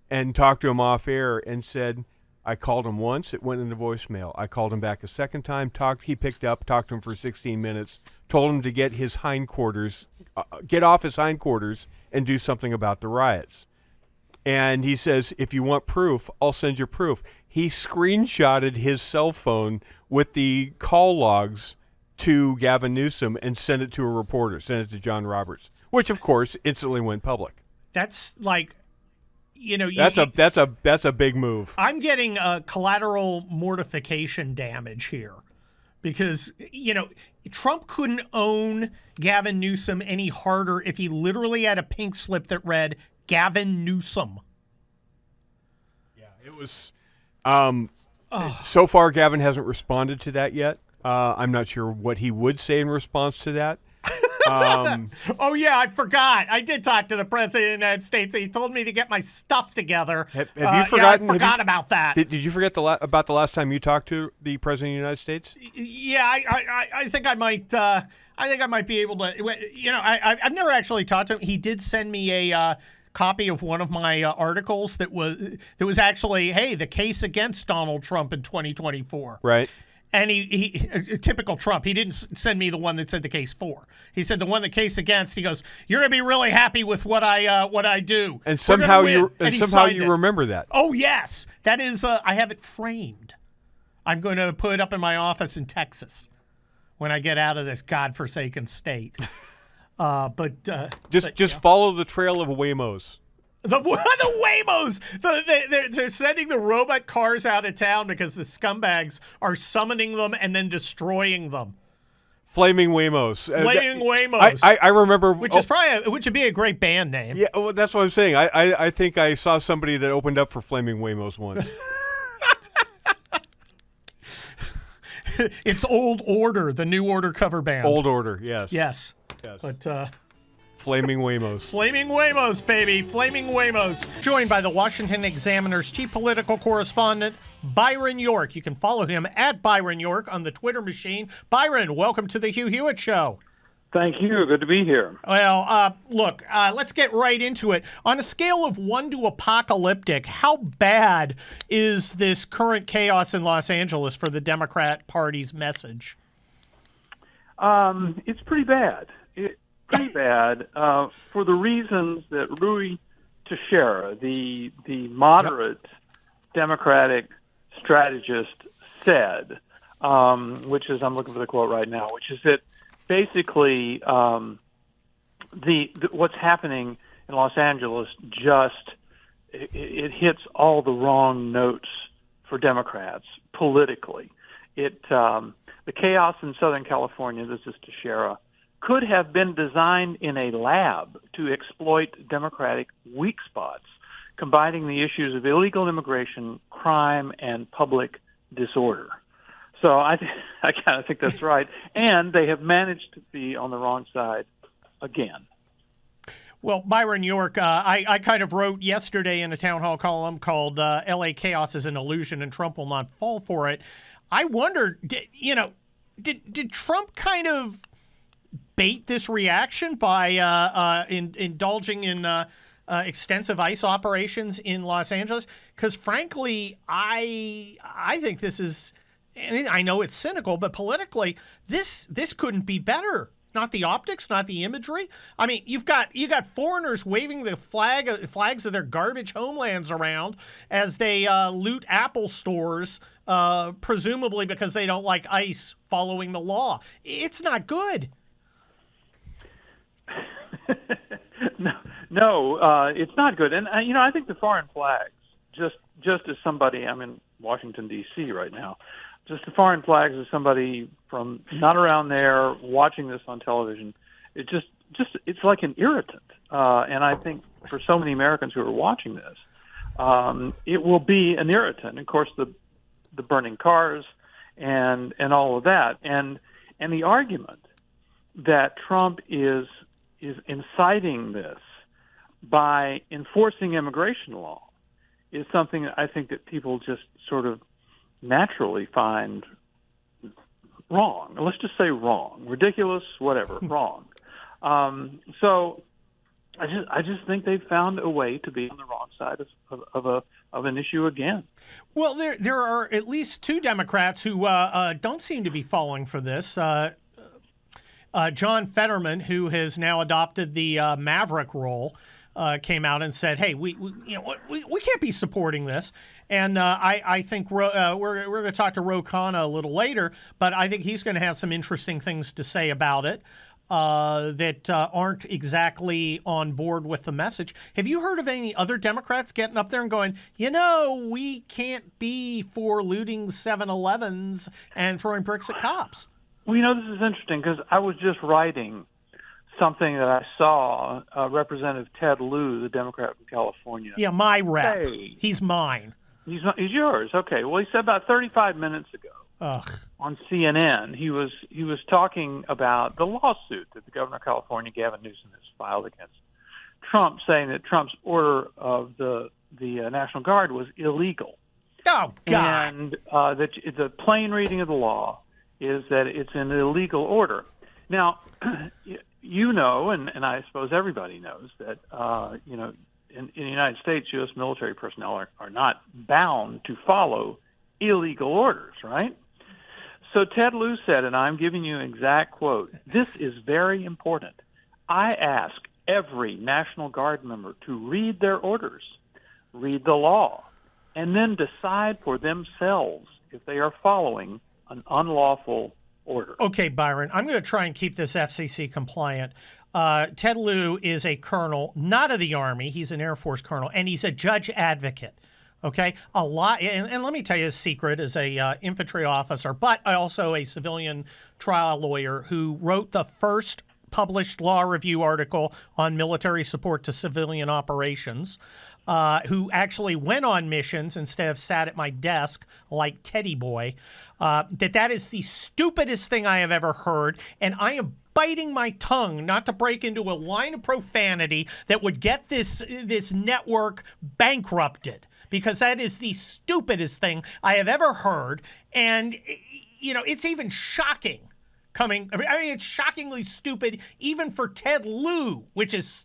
and talked to him off air and said, "I called him once, it went into voicemail. I called him back a second time, he picked up, talked to him for 16 minutes, told him to get his hindquarters, get off his hindquarters and do something about the riots." And he says, "If you want proof, I'll send you proof." He screenshotted his cell phone with the call logs to Gavin Newsom and sent it to a reporter, sent it to John Roberts, which of course instantly went public. That's like, that's a big move. I'm getting collateral mortification damage here because, Trump couldn't own Gavin Newsom any harder if he literally had a pink slip that read Gavin Newsom. Yeah, it was. So far, Gavin hasn't responded to that yet. I'm not sure what he would say in response to that. Oh, yeah, I forgot. I did talk to the President of the United States. He told me to get my stuff together. Have you forgotten? Yeah, I forgot about that. Did you forget about the last time you talked to the President of the United States? Yeah, I think I might. I think I might be able to. I've never actually talked to him. He did send me a copy of one of my articles that was actually, hey, the case against Donald Trump in 2024. Right. And he typical Trump, he didn't send me the one that said the case for. He said the one the case against. He goes, "You're gonna be really happy with what I do." And somehow you remember that. Oh yes, that is. I have it framed. I'm going to put it up in my office in Texas when I get out of this godforsaken state. Just follow the trail of Waymos. The Waymos! They're sending the robot cars out of town because the scumbags are summoning them and then destroying them. Flaming Waymos. Flaming Waymos. I remember. Which would be a great band name. Yeah, well, that's what I'm saying. I think I saw somebody that opened up for Flaming Waymos once. It's Old Order, the New Order cover band. Old Order, yes. Yes. But Flaming Waymos. Flaming Waymos, baby. Flaming Waymos. Joined by the Washington Examiner's chief political correspondent, Byron York. You can follow him at Byron York on the Twitter machine. Byron, welcome to the Hugh Hewitt Show. Thank you. Good to be here. Well, look, let's get right into it. On a scale of 1 to apocalyptic, how bad is this current chaos in Los Angeles for the Democrat Party's message? It's pretty bad. Pretty bad for the reasons that Rui Teixeira, the moderate Democratic strategist, said, which is, I'm looking for the quote right now, which is that basically what's happening in Los Angeles it hits all the wrong notes for Democrats politically. The chaos in Southern California, this is Teixeira, could have been designed in a lab to exploit Democratic weak spots, combining the issues of illegal immigration, crime, and public disorder. So I kind of think that's right. And they have managed to be on the wrong side again. Well, Byron York, I kind of wrote yesterday in a town hall column called "L.A. Chaos is an Illusion and Trump Will Not Fall for It." I wondered, did Trump kind of bait this reaction by indulging in extensive ICE operations in Los Angeles? Because frankly, I think this is, and I know it's cynical, but politically, this couldn't be better. Not the optics, not the imagery. I mean, you got foreigners waving the flags of their garbage homelands around as they loot Apple stores, presumably because they don't like ICE following the law. It's not good. No, it's not good. And I think the foreign flags, just as somebody, I'm in Washington D.C. right now. Just the foreign flags as somebody from not around there watching this on television, it's like an irritant. And I think for so many Americans who are watching this, it will be an irritant. Of course, the burning cars and all of that, and the argument that Trump is inciting this by enforcing immigration law is something that I think that people just sort of naturally find wrong. Let's just say wrong, ridiculous, whatever, wrong. So I just think they've found a way to be on the wrong side of an issue again. Well, there are at least two Democrats who don't seem to be falling for this. John Fetterman, who has now adopted the Maverick role, came out and said, "Hey, we can't be supporting this." And I think we're going to talk to Ro Khanna a little later, but I think he's going to have some interesting things to say about it that aren't exactly on board with the message. Have you heard of any other Democrats getting up there and going, we can't be for looting 7-Elevens and throwing bricks at cops? Well, this is interesting because I was just writing something that I saw Representative Ted Lieu, the Democrat from California. Yeah, my rep. Say. He's mine. He's yours. Okay. Well, he said about 35 minutes ago on CNN, he was talking about the lawsuit that the governor of California, Gavin Newsom, has filed against Trump, saying that Trump's order of the National Guard was illegal. Oh, God. And that the plain reading of the law is that it's an illegal order. Now, and I suppose everybody knows that, in the United States, U.S. military personnel are not bound to follow illegal orders, right? So Ted Lieu said, and I'm giving you an exact quote, "This is very important. I ask every National Guard member to read their orders, read the law, and then decide for themselves if they are following an unlawful order." Okay, Byron, I'm going to try and keep this FCC compliant. Ted Lieu is a colonel, not of the Army. He's an Air Force colonel, and he's a judge advocate. Okay, a lot, and let me tell you a secret as a infantry officer, but also a civilian trial lawyer who wrote the first published law review article on military support to civilian operations, who actually went on missions instead of sat at my desk like Teddy Boy, that is the stupidest thing I have ever heard, and I am biting my tongue not to break into a line of profanity that would get this network bankrupted, because that is the stupidest thing I have ever heard, and it's even shocking it's shockingly stupid even for Ted Lieu, which is,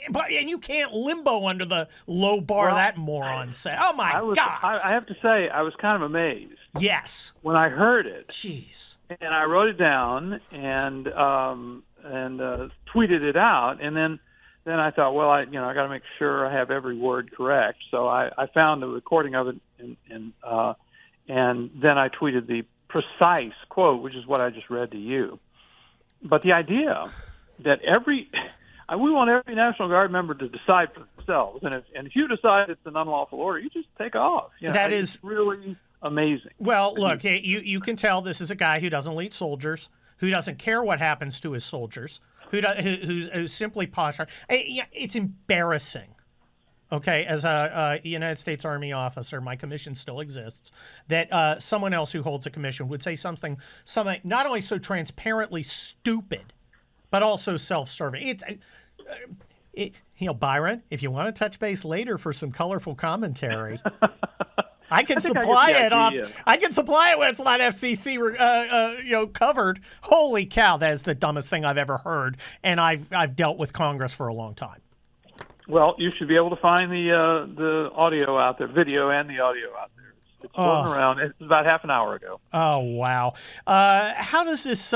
and you can't limbo under the low bar that moron said. Oh my God! I have to say, I was kind of amazed. Yes. When I heard it. Jeez. And I wrote it down and tweeted it out, and then I thought, well, I got to make sure I have every word correct. So I found the recording of it, and then I tweeted the precise quote, which is what I just read to you. But the idea that we want every National Guard member to decide for themselves, and if you decide it's an unlawful order, you just take off. That is really amazing. Well, look, you can tell this is a guy who doesn't lead soldiers, who doesn't care what happens to his soldiers, who's simply posh. It's embarrassing. Okay, as a United States Army officer, my commission still exists, that someone else who holds a commission would say something not only so transparently stupid, but also self-serving. Byron, if you want to touch base later for some colorful commentary, I can think I supply get it the off. idea. I can supply it when it's not FCC covered. Holy cow, that is the dumbest thing I've ever heard, and I've dealt with Congress for a long time. Well, you should be able to find the audio out there, video and the audio out there. It's floating around. It's about half an hour ago. Oh wow! How does this,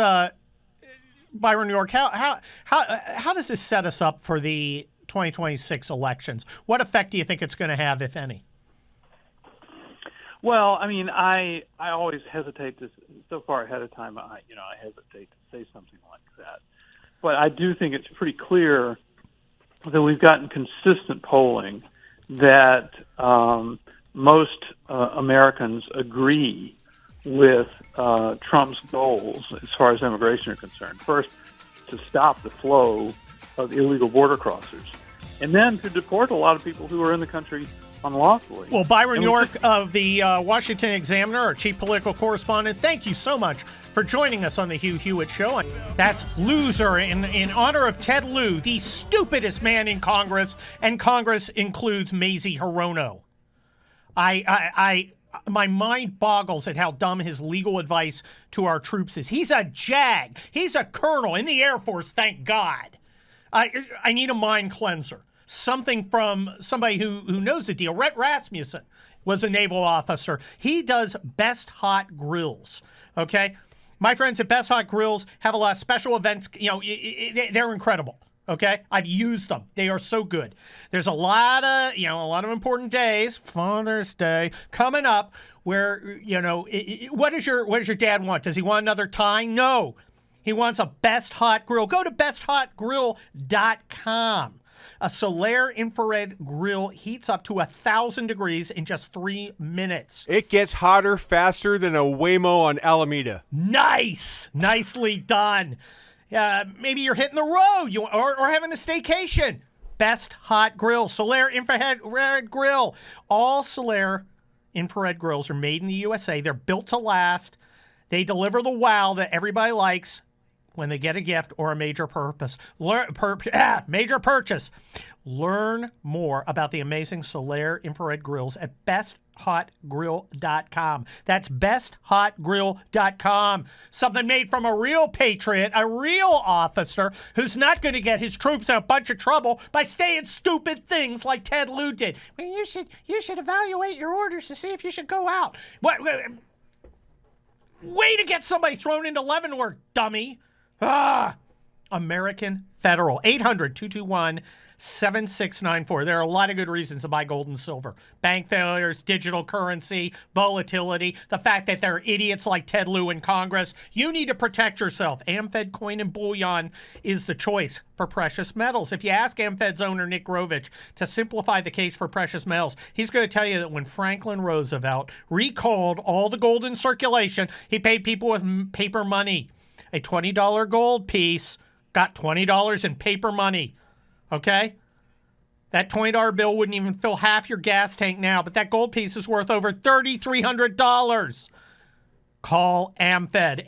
Byron York? How does this set us up for the 2026 elections? What effect do you think it's going to have, if any? Well, I mean, I always hesitate to, so far ahead of time. I hesitate to say something like that, but I do think it's pretty clear that we've gotten consistent polling that most Americans agree with Trump's goals as far as immigration are concerned. First, to stop the flow of illegal border crossers, and then to deport a lot of people who are in the country unlawfully. Well, Byron York of the Washington Examiner, our chief political correspondent, thank you so much for joining us on the Hugh Hewitt Show. That's Loser in honor of Ted Lieu, the stupidest man in Congress, and Congress includes Mazie Hirono. My mind boggles at how dumb his legal advice to our troops is. He's a JAG. He's a colonel in the Air Force, thank God. I need a mind cleanser. Something from somebody who knows the deal. Rhett Rasmussen was a naval officer. He does Best Hot Grills, okay? My friends at Best Hot Grills have a lot of special events. They're incredible, okay? I've used them. They are so good. There's a lot of important days, Father's Day, coming up where, what does your dad want? Does he want another tie? No. He wants a Best Hot Grill. Go to besthotgrill.com. A Solaire infrared grill heats up to 1,000 degrees in just 3 minutes. It gets hotter faster than a Waymo on Alameda. Nice. Nicely done. Maybe you're hitting the road or having a staycation. Best Hot Grill. Solaire infrared grill. All Solaire infrared grills are made in the USA. They're built to last. They deliver the wow that everybody likes when they get a gift or a major purchase. Learn more about the amazing Solaire infrared grills at besthotgrill.com. That's besthotgrill.com. Something made from a real patriot, a real officer who's not going to get his troops in a bunch of trouble by saying stupid things like Ted Lieu did. Well, you should evaluate your orders to see if you should go out. Way to get somebody thrown into Leavenworth, dummy. American Federal, 800-221-7694. There are a lot of good reasons to buy gold and silver. Bank failures, digital currency, volatility, the fact that there are idiots like Ted Lieu in Congress. You need to protect yourself. AmFed Coin and Bullion is the choice for precious metals. If you ask AmFed's owner, Nick Grovich, to simplify the case for precious metals, he's going to tell you that when Franklin Roosevelt recalled all the gold in circulation, he paid people with paper money. A $20 gold piece got $20 in paper money, okay? That $20 bill wouldn't even fill half your gas tank now, but that gold piece is worth over $3,300. Call AmFed,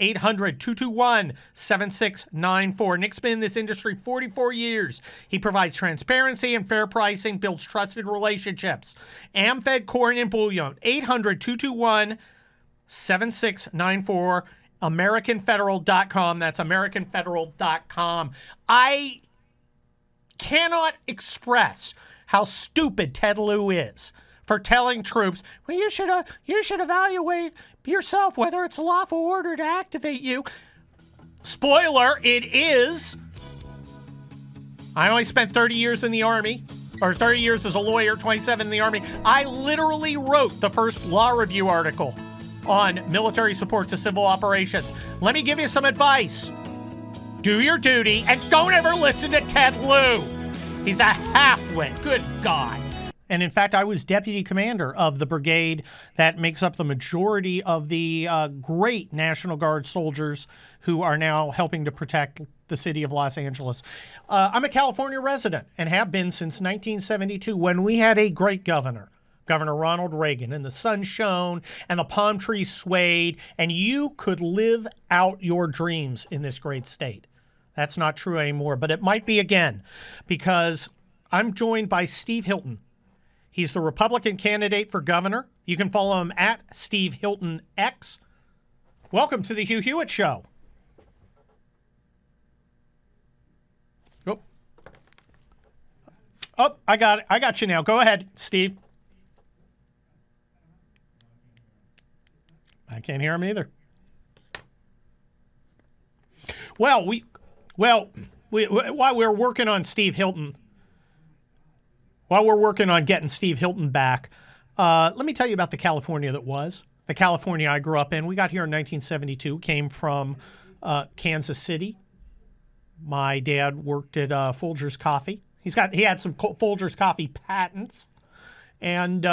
800-221-7694. Nick's been in this industry 44 years. He provides transparency and fair pricing, builds trusted relationships. AmFed Coin and Bullion, 800-221-7694. AmericanFederal.com. That's AmericanFederal.com. I cannot express how stupid Ted Lieu is for telling troops, well, you should evaluate yourself whether it's a lawful order to activate you. Spoiler, it is. I only spent 30 years in the Army, or 30 years as a lawyer, 27 in the Army. I literally wrote the first law review article on military support to civil operations. Let me give you some advice. Do your duty and don't ever listen to Ted Lieu. He's a halfwit. Good God. And in fact, I was deputy commander of the brigade that makes up the majority of the great National Guard soldiers who are now helping to protect the city of Los Angeles. I'm a California resident and have been since 1972 when we had a great governor. Governor Ronald Reagan, and the sun shone and the palm trees swayed and you could live out your dreams in this great state. That's not true anymore, but it might be again because I'm joined by Steve Hilton. He's the Republican candidate for governor. You can follow him at Steve Hilton X. Welcome to the Hugh Hewitt Show. Oh, I got it. I got you now. Go ahead, Steve. I can't hear him either. Well, while we're working on Steve Hilton, while we're working on getting Steve Hilton back, let me tell you about the California that was. The California I grew up in. We got here in 1972, came from Kansas City. My dad worked at Folgers Coffee. He had some Folgers Coffee patents, and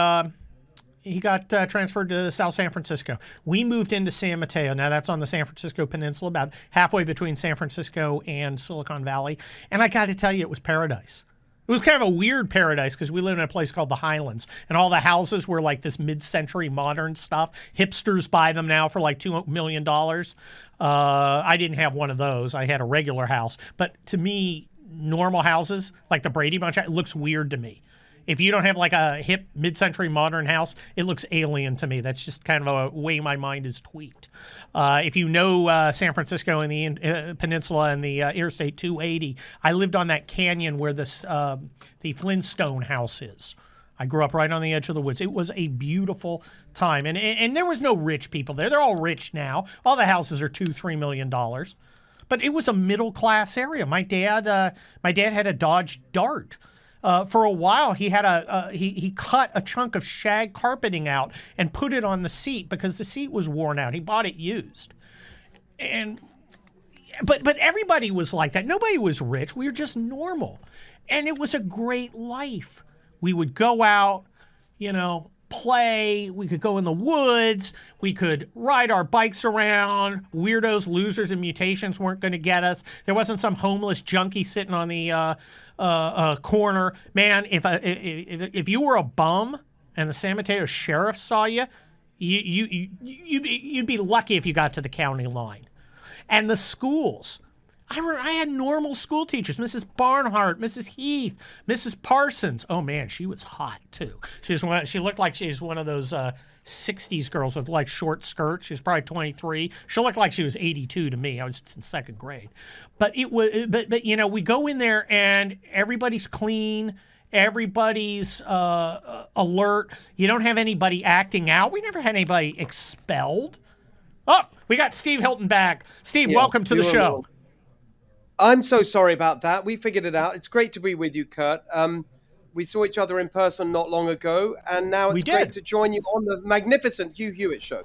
he got transferred to South San Francisco. We moved into San Mateo. Now, that's on the San Francisco Peninsula, about halfway between San Francisco and Silicon Valley. And I got to tell you, it was paradise. It was kind of a weird paradise because we lived in a place called the Highlands, and all the houses were like this mid-century modern stuff. Hipsters buy them now for like $2 million. I didn't have one of those. I had a regular house. But to me, normal houses, like the Brady Bunch, it looks weird to me. If you don't have like a hip mid-century modern house, it looks alien to me. That's just kind of a way my mind is tweaked. If you know San Francisco and the peninsula and the Interstate 280, I lived on that canyon where the Flintstone house is. I grew up right on the edge of the woods. It was a beautiful time. And there was no rich people there. They're all rich now. All the houses are $2-3 million. But it was a middle-class area. My dad had a Dodge Dart. For a while, he had he cut a chunk of shag carpeting out and put it on the seat because the seat was worn out. He bought it used, but everybody was like that. Nobody was rich. We were just normal, and it was a great life. We would go out, play. We could go in the woods. We could ride our bikes around. Weirdos, losers, and mutations weren't going to get us. There wasn't some homeless junkie sitting on the corner. Man, if you were a bum and the San Mateo sheriff saw you, you'd be lucky if you got to the county line. And the schools. I had normal school teachers, Mrs. Barnhart, Mrs. Heath, Mrs. Parsons. Oh man, she was hot too. She looked like she was one of those 60s girls with like short skirts. She was probably 23. She looked like she was 82 to me. I was in second grade. But we go in there and everybody's clean. Everybody's alert. You don't have anybody acting out. We never had anybody expelled. Oh, we got Steve Hilton back. Steve, welcome to the show. I'm so sorry about that. We figured it out. It's great to be with you, Kurt. We saw each other in person not long ago, and now it's great to join you on the magnificent Hugh Hewitt Show.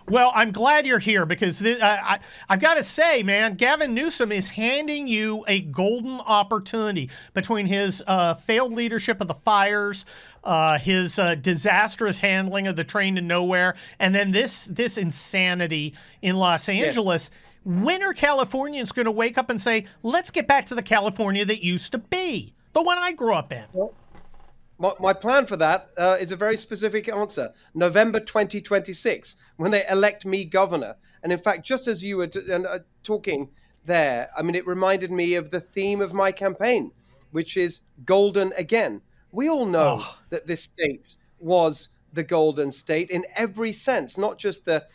Well, I'm glad you're here because I've got to say, man, Gavin Newsome is handing you a golden opportunity between his failed leadership of the fires, his disastrous handling of the train to nowhere, and then this insanity in Los Angeles. Yes. When are Californians going to wake up and say, let's get back to the California that used to be, the one I grew up in? Well, my plan for that is a very specific answer. November 2026, when they elect me governor. And in fact, just as you were talking there, I mean, it reminded me of the theme of my campaign, which is golden again. We all know that this state was the golden state in every sense, not just the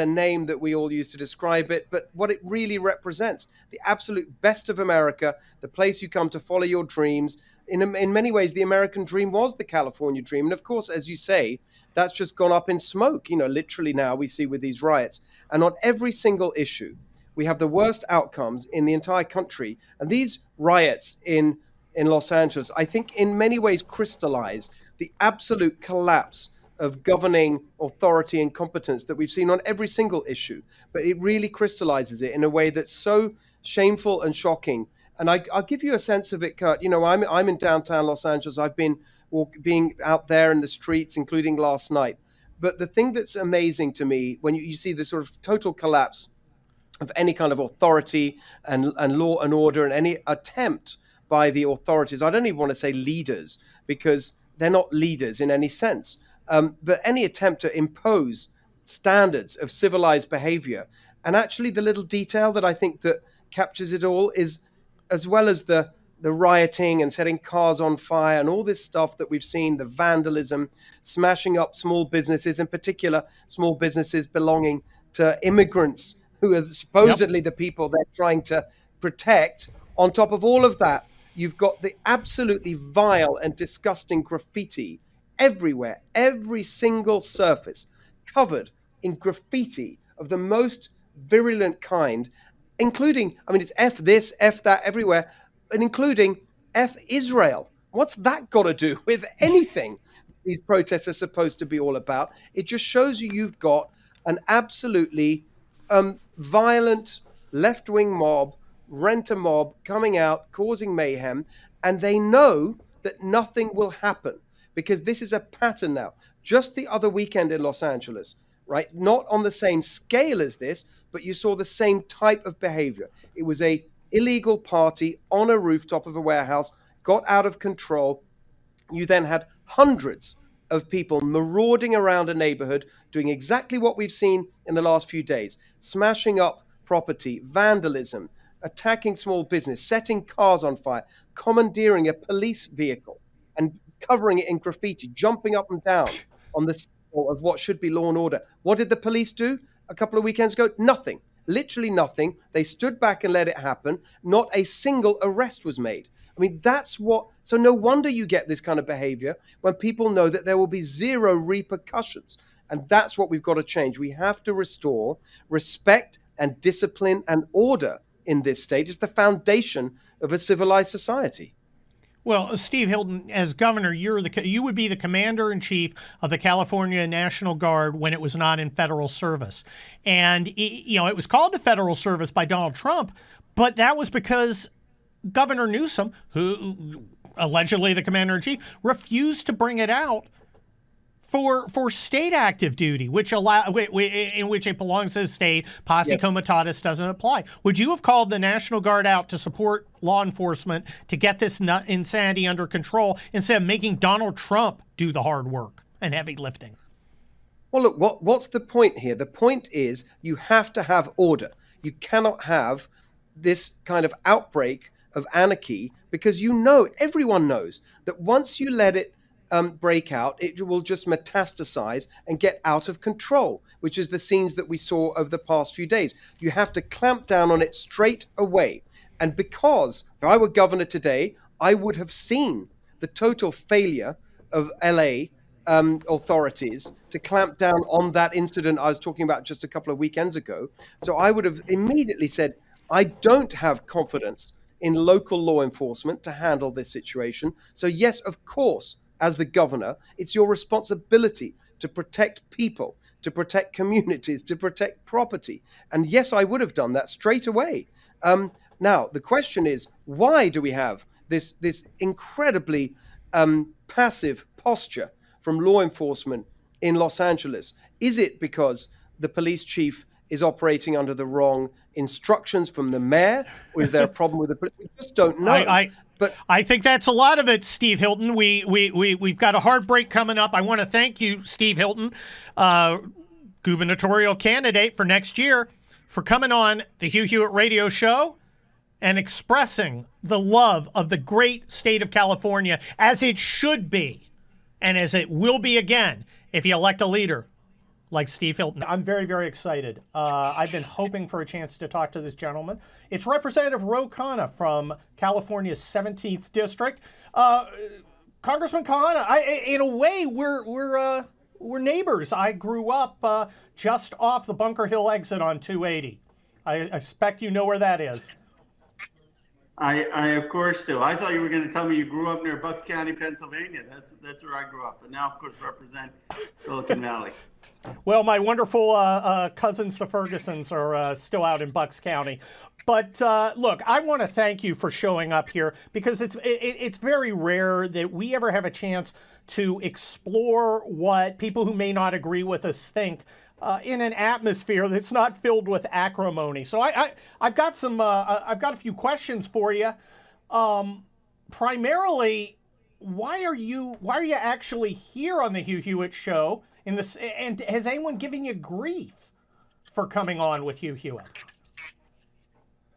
name that we all use to describe it, but what it really represents. The absolute best of America, the place you come to follow your dreams. In many ways, the American dream was the California dream. And of course, as you say, that's just gone up in smoke. Literally now we see with these riots. And on every single issue, we have the worst outcomes in the entire country. And these riots in Los Angeles, I think in many ways crystallize the absolute collapse of governing authority and competence that we've seen on every single issue. But it really crystallizes it in a way that's so shameful and shocking. And I'll give you a sense of it, Kurt. I'm in downtown Los Angeles. I've been being out there in the streets, including last night. But the thing that's amazing to me, when you see the sort of total collapse of any kind of authority and law and order and any attempt by the authorities, I don't even want to say leaders, because they're not leaders in any sense. But any attempt to impose standards of civilized behavior. And actually the little detail that I think that captures it all is, as well as the the rioting and setting cars on fire and all this stuff that we've seen, the vandalism, smashing up small businesses, in particular small businesses belonging to immigrants who are supposedly the people they're trying to protect. On top of all of that, you've got the absolutely vile and disgusting graffiti everywhere, every single surface covered in graffiti of the most virulent kind, including, I mean, it's F this, F that everywhere, and including F Israel. What's that got to do with anything these protests are supposed to be all about? It just shows you've got an absolutely violent left-wing mob, rent-a mob coming out, causing mayhem, and they know that nothing will happen because this is a pattern now. Just the other weekend in Los Angeles, right? Not on the same scale as this, but you saw the same type of behavior. It was a illegal party on a rooftop of a warehouse, got out of control. You then had hundreds of people marauding around a neighborhood, doing exactly what we've seen in the last few days, smashing up property, vandalism, attacking small business, setting cars on fire, commandeering a police vehicle and covering it in graffiti, jumping up and down on the symbol of what should be law and order. What did the police do a couple of weekends ago? Nothing. Literally nothing. They stood back and let it happen. Not a single arrest was made. I mean, that's what, so no wonder you get this kind of behavior when people know that there will be zero repercussions. And that's what we've got to change. We have to restore respect and discipline and order in this state. It's the foundation of a civilized society. Well, Steve Hilton, as governor, you would be the commander-in-chief of the California National Guard when it was not in federal service. And, it was called to federal service by Donald Trump, but that was because Governor Newsome, who allegedly the commander-in-chief, refused to bring it out for state active duty, in which it belongs to the state. Posse comitatus doesn't apply. Would you have called the National Guard out to support law enforcement to get this insanity under control instead of making Donald Trump do the hard work and heavy lifting? Well, look, what's the point here? The point is you have to have order. You cannot have this kind of outbreak of anarchy because everyone knows that once you let it break out, it will just metastasize and get out of control, which is the scenes that we saw over the past few days. You have to clamp down on it straight away. And because if I were governor today, I would have seen the total failure of LA authorities to clamp down on that incident I was talking about just a couple of weekends ago. So I would have immediately said, I don't have confidence in local law enforcement to handle this situation. So yes, of course, as the governor, it's your responsibility to protect people, to protect communities, to protect property. And yes, I would have done that straight away. Now, the question is, why do we have this incredibly passive posture from law enforcement in Los Angeles? Is it because the police chief is operating under the wrong instructions from the mayor? Or is there a problem with the police? We just don't know. But I think that's a lot of it, Steve Hilton. We've got a hard break coming up. I want to thank you, Steve Hilton, gubernatorial candidate for next year, for coming on the Hugh Hewitt Radio Show and expressing the love of the great state of California as it should be and as it will be again if you elect a leader like Steve Hilton. I'm very, very excited. I've been hoping for a chance to talk to this gentleman. It's Representative Ro Khanna from California's 17th District. Congressman Khanna, in a way, we're neighbors. I grew up just off the Bunker Hill exit on 280. I expect you know where that is. I of course do. I thought you were going to tell me you grew up near Bucks County, Pennsylvania. That's where I grew up, but now, of course, represent Silicon Valley. Well, my wonderful cousins, the Fergusons, are still out in Bucks County. But look, I want to thank you for showing up here because it's very rare that we ever have a chance to explore what people who may not agree with us think in an atmosphere that's not filled with acrimony. So I've got a few questions for you. Primarily, why are you actually here on the Hugh Hewitt Show? And has anyone given you grief for coming on with Hugh Hewitt?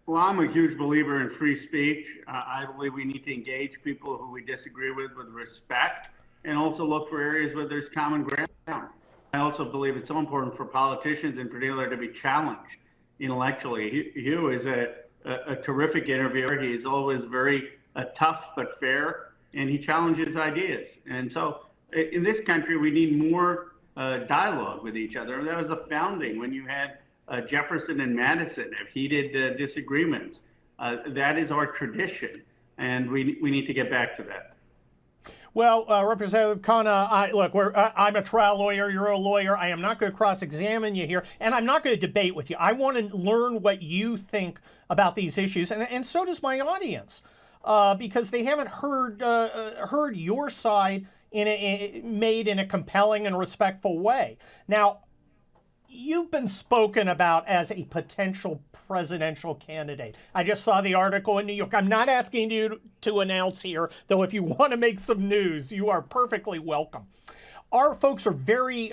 Well, I'm a huge believer in free speech. I believe we need to engage people who we disagree with respect, and also look for areas where there's common ground. I also believe it's so important for politicians in particular to be challenged intellectually. Hugh is a terrific interviewer. He's always very tough but fair, and he challenges ideas. And so in this country, we need more dialogue with each other. That was the founding when you had Jefferson and Madison have heated disagreements. That is our tradition, and we need to get back to that. Well, Representative Khanna, look, I'm a trial lawyer. You're a lawyer. I am not going to cross-examine you here, and I'm not going to debate with you. I want to learn what you think about these issues, and so does my audience, because they haven't heard your side made in a compelling and respectful way. Now, you've been spoken about as a potential presidential candidate. I just saw the article in New York. I'm not asking you to announce here, though if you want to make some news, you are perfectly welcome. Our folks are very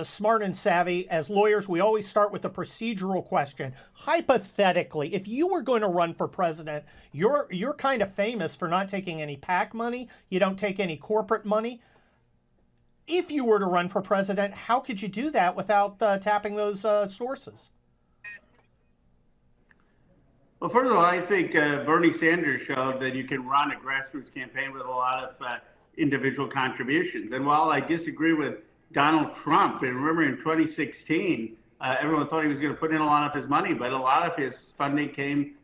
smart and savvy. As lawyers, we always start with a procedural question. Hypothetically, if you were going to run for president, you're kind of famous for not taking any PAC money. You don't take any corporate money. If you were to run for president, how could you do that without tapping those sources? Well, first of all, I think Bernie Sanders showed that you can run a grassroots campaign with a lot of individual contributions. And while I disagree with Donald Trump, and remember in 2016, everyone thought he was going to put in a lot of his money, but a lot of his funding came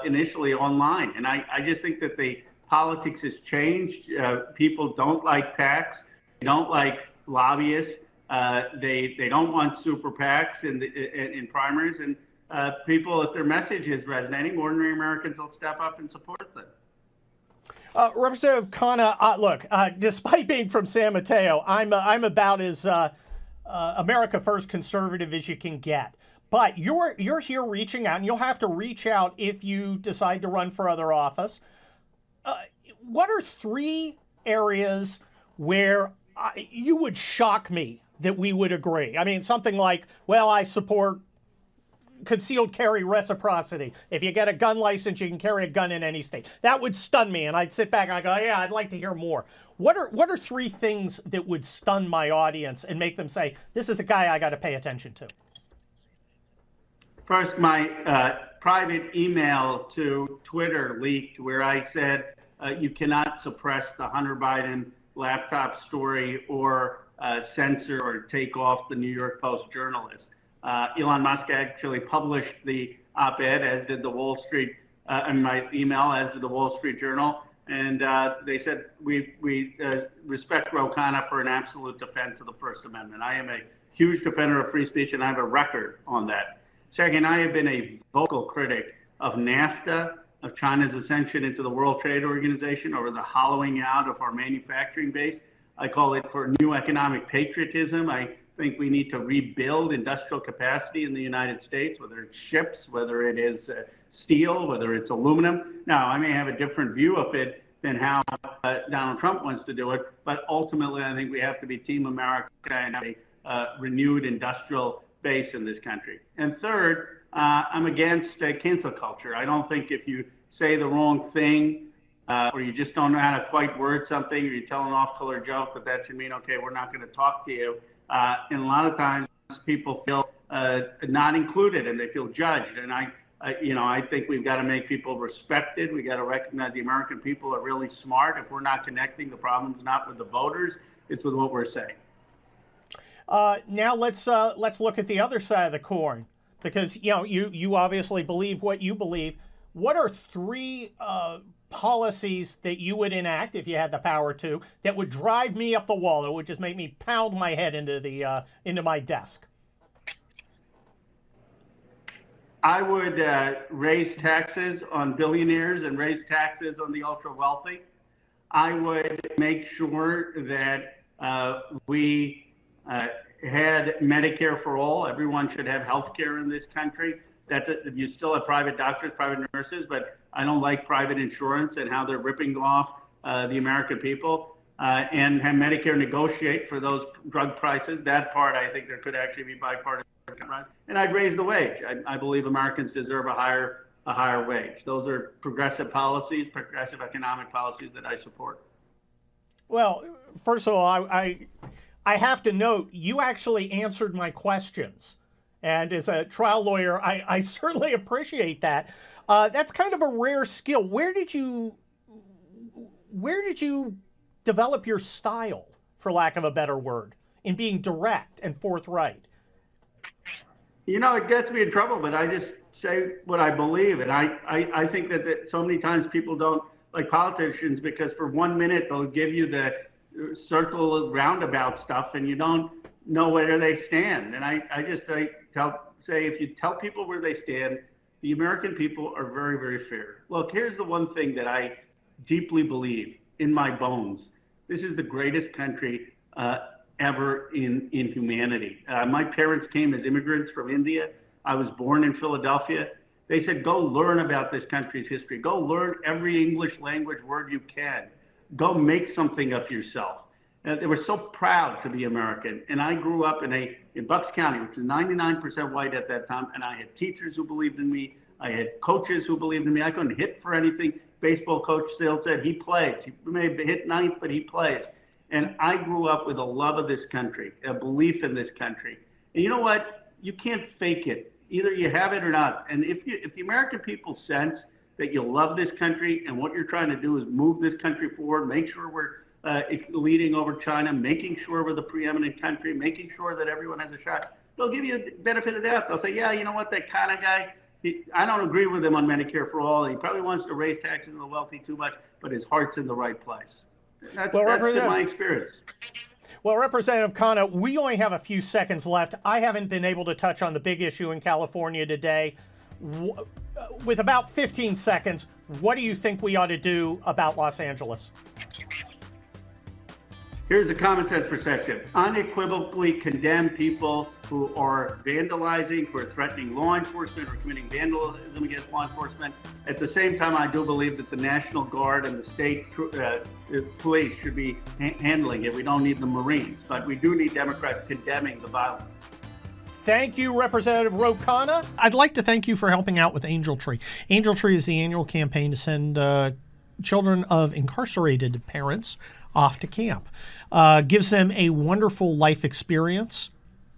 initially online. And I just think that the politics has changed. People don't like PACs. They don't like lobbyists. They don't want super PACs in primaries. And people, if their message is resonating, ordinary Americans will step up and support them. Representative Khanna, look, despite being from San Mateo, I'm about as America First conservative as you can get. But you're here reaching out, and you'll have to reach out if you decide to run for other office. What are 3 areas where you would shock me that we would agree? I mean, something like, well, I support concealed carry reciprocity. If you get a gun license, you can carry a gun in any state. That would stun me, and I'd sit back and I'd go, yeah, I'd like to hear more. What are 3 things that would stun my audience and make them say, this is a guy I got to pay attention to? First, my private email to Twitter leaked where I said you cannot suppress the Hunter Biden laptop story or censor or take off the New York Post journalist. Elon Musk actually published the op-ed, as did the Wall Street, and my email, as did the Wall Street Journal. And they said, we respect Ro Khanna for an absolute defense of the First Amendment. I am a huge defender of free speech, and I have a record on that. Second, I have been a vocal critic of NAFTA, of China's ascension into the World Trade Organization, or the hollowing out of our manufacturing base. I call it for new economic patriotism. I think we need to rebuild industrial capacity in the United States, whether it's ships, whether it is steel, whether it's aluminum. Now, I may have a different view of it than how Donald Trump wants to do it, but ultimately I think we have to be Team America and have a renewed industrial base in this country. And third, I'm against cancel culture. I don't think if you say the wrong thing or you just don't know how to quite word something, or you tell an off-color joke, that should mean, okay, we're not going to talk to you. And a lot of times people feel not included and they feel judged. And I think we've got to make people respected. We got to recognize the American people are really smart. If we're not connecting, the problem's not with the voters, it's with what we're saying. Now let's look at the other side of the coin, because you obviously believe what you believe. What are 3 policies that you would enact if you had the power to that would drive me up the wall, that would just make me pound my head into my desk? I would raise taxes on billionaires and raise taxes on the ultra wealthy. I would make sure that we had Medicare for all. Everyone should have health care in this country. That you still have private doctors, private nurses, but I don't like private insurance and how they're ripping off the American people. And have Medicare negotiate for those drug prices. That part, I think there could actually be bipartisan compromise. And I'd raise the wage. I believe Americans deserve a higher a higher wage. Those are progressive policies, progressive economic policies that I support. Well, first of all, I have to note, you actually answered my questions. And as a trial lawyer, I certainly appreciate that. That's kind of a rare skill. Where did you develop your style, for lack of a better word, in being direct and forthright? You know, it gets me in trouble, but I just say what I believe. And I think that so many times people don't like politicians because for 1 minute they'll give you the circle roundabout stuff and you don't know where they stand. And I say if you tell people where they stand, the American people are very, very fair. Look, here's the one thing that I deeply believe in my bones. This is the greatest country ever in humanity. My parents came as immigrants from India. I was born in Philadelphia. They said, go learn about this country's history. Go learn every English language word you can. Go make something of yourself. They were so proud to be American. And I grew up in Bucks County, which was 99% white at that time. And I had teachers who believed in me. I had coaches who believed in me. I couldn't hit for anything. Baseball coach still said he plays. He may hit ninth, but he plays. And I grew up with a love of this country, a belief in this country. And you know what? You can't fake it. Either you have it or not. And if the American people sense that you love this country and what you're trying to do is move this country forward, make sure we're leading over China, making sure we're the preeminent country, making sure that everyone has a shot, they'll give you a benefit of the doubt. They'll say, yeah, you know what, that kind of guy, I don't agree with him on Medicare for all. He probably wants to raise taxes on the wealthy too much, but his heart's in the right place. That's been my experience. Well, Representative Khanna, we only have a few seconds left. I haven't been able to touch on the big issue in California today. With about 15 seconds, what do you think we ought to do about Los Angeles? Here's a common sense perspective. Unequivocally condemn people who are vandalizing, who are threatening law enforcement or committing vandalism against law enforcement. At the same time, I do believe that the National Guard and the state police should be handling it. We don't need the Marines, but we do need Democrats condemning the violence. Thank you, Representative Ro Khanna. I'd like to thank you for helping out with Angel Tree. Angel Tree is the annual campaign to send children of incarcerated parents off to camp. Gives them a wonderful life experience,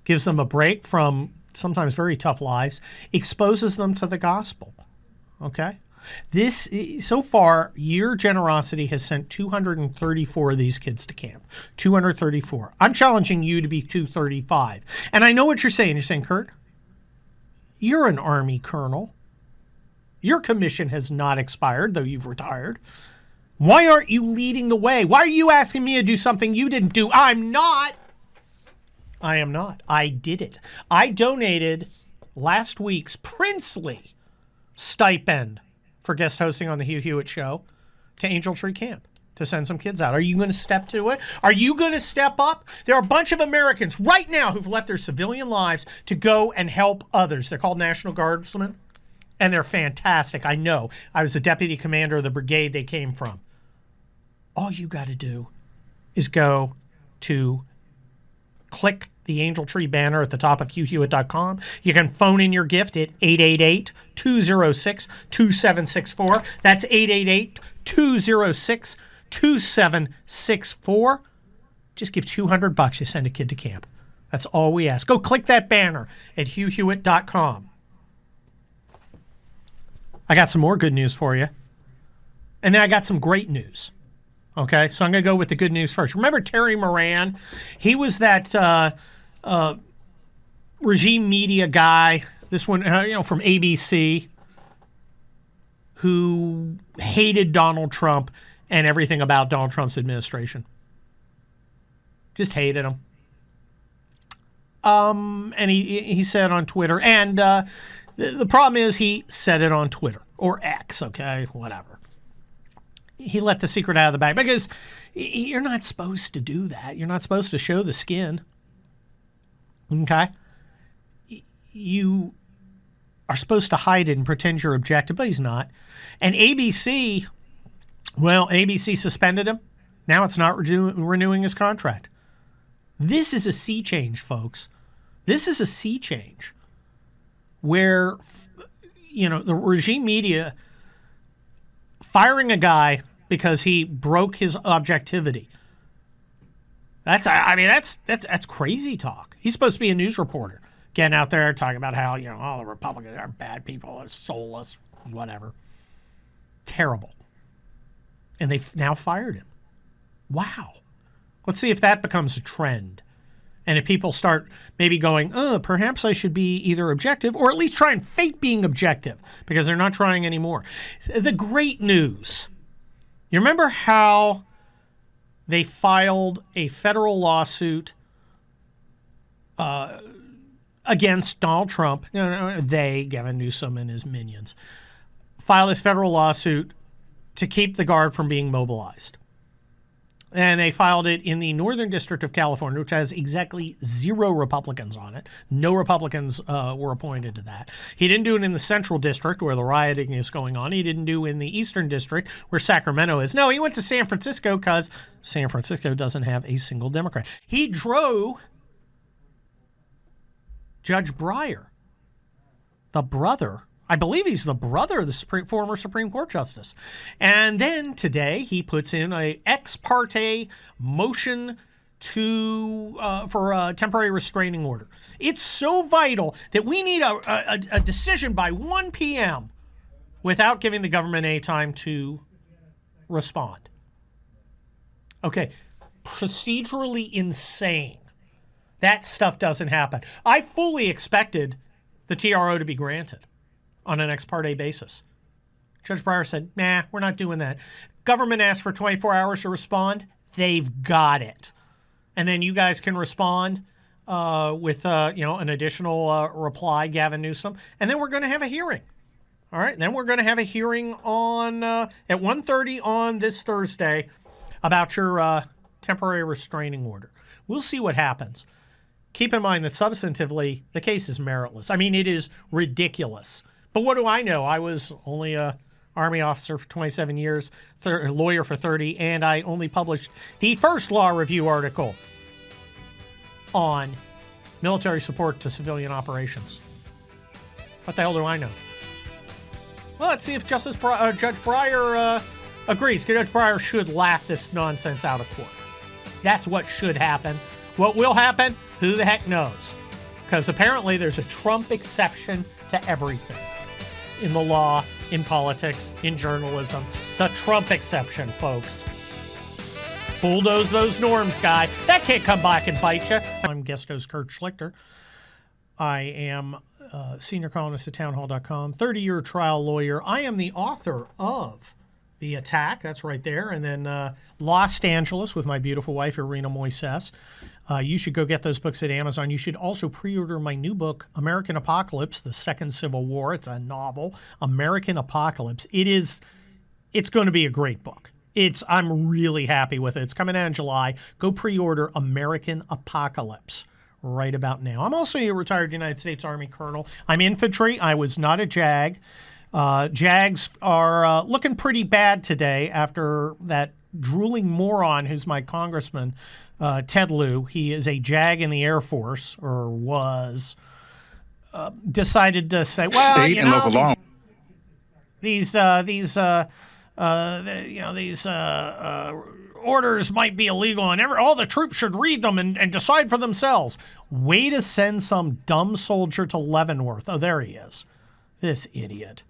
gives them a break from sometimes very tough lives, exposes them to the gospel. Okay? So far, your generosity has sent 234 of these kids to camp. 234. I'm challenging you to be 235. And I know what you're saying. You're saying, Kurt, you're an Army colonel. Your commission has not expired, though you've retired. Why aren't you leading the way? Why are you asking me to do something you didn't do? I am not. I did it. I donated last week's princely stipend for guest hosting on the Hugh Hewitt Show to Angel Tree Camp to send some kids out. Are you going to step to it? Are you going to step up? There are a bunch of Americans right now who've left their civilian lives to go and help others. They're called National Guardsmen, and they're fantastic. I know. I was the deputy commander of the brigade they came from. All you got to do is go to click the Angel Tree banner at the top of HughHewitt.com. You can phone in your gift at 888-206-2764. That's 888-206-2764. Just give $200. You send a kid to camp. That's all we ask. Go click that banner at HughHewitt.com. I got some more good news for you. And then I got some great news. Okay, so I'm going to go with the good news first. Remember Terry Moran? He was that regime media guy, this one, from ABC, who hated Donald Trump and everything about Donald Trump's administration. Just hated him. And he said on Twitter, and the problem is he said it on Twitter, or X, okay, whatever. He let the secret out of the bag because you're not supposed to do that. You're not supposed to show the skin. Okay? You are supposed to hide it and pretend you're objective, but he's not. And ABC suspended him. Now it's not renewing his contract. This is a sea change, folks. This is a sea change where the regime media firing a guy because he broke his objectivity. That's crazy talk. He's supposed to be a news reporter, getting out there talking about how, all the Republicans are bad people, are soulless, whatever. Terrible. And they've now fired him. Wow. Let's see if that becomes a trend. And if people start maybe going, perhaps I should be either objective or at least try and fake being objective, because they're not trying anymore. The great news. You remember how they filed a federal lawsuit against Donald Trump? They, Gavin Newsome and his minions, filed this federal lawsuit to keep the Guard from being mobilized. And they filed it in the Northern District of California, which has exactly 0 Republicans on it. No Republicans were appointed to that. He didn't do it in the Central District, where the rioting is going on. He didn't do it in the Eastern District, where Sacramento is. No, he went to San Francisco because San Francisco doesn't have a single Democrat. He drove Judge Breyer, the brother. I believe he's the brother of the former Supreme Court Justice. And then today he puts in a ex parte motion for a temporary restraining order. It's so vital that we need a decision by 1 p.m. without giving the government any time to respond. Okay, procedurally insane. That stuff doesn't happen. I fully expected the TRO to be granted on an ex parte basis. Judge Breyer said, nah, we're not doing that. Government asked for 24 hours to respond. They've got it. And then you guys can respond with an additional reply, Gavin Newsome. And then we're going to have a hearing. All right. And then we're going to have a hearing on at 1:30 on this Thursday about your temporary restraining order. We'll see what happens. Keep in mind that substantively, the case is meritless. I mean, it is ridiculous. But what do I know? I was only a Army officer for 27 years, lawyer for 30, and I only published the first law review article on military support to civilian operations. What the hell do I know? Well, let's see if Judge Breyer agrees. Judge Breyer should laugh this nonsense out of court. That's what should happen. What will happen? Who the heck knows? Because apparently there's a Trump exception to everything. In the law, in politics, in journalism. The Trump exception, folks. Bulldoze those norms, guy. That can't come back and bite you. I'm guest host Kurt Schlichter. I am senior columnist at townhall.com, 30-year trial lawyer. I am the author of The Attack. That's right there. And then Los Angeles with my beautiful wife, Irina Moises. You should go get those books at Amazon. You should also pre-order my new book, American Apocalypse, The Second Civil War. It's a novel, American Apocalypse. It's going to be a great book. I'm really happy with it. It's coming out in July. Go pre-order American Apocalypse right about now. I'm also a retired United States Army colonel. I'm infantry. I was not a JAG. JAGs are looking pretty bad today after that drooling moron who's my congressman, Ted Lieu. He is a JAG in the Air Force, or was, decided to say, well, state and local law. These orders might be illegal, and all the troops should read them and decide for themselves. Way to send some dumb soldier to Leavenworth. Oh, there he is. This idiot.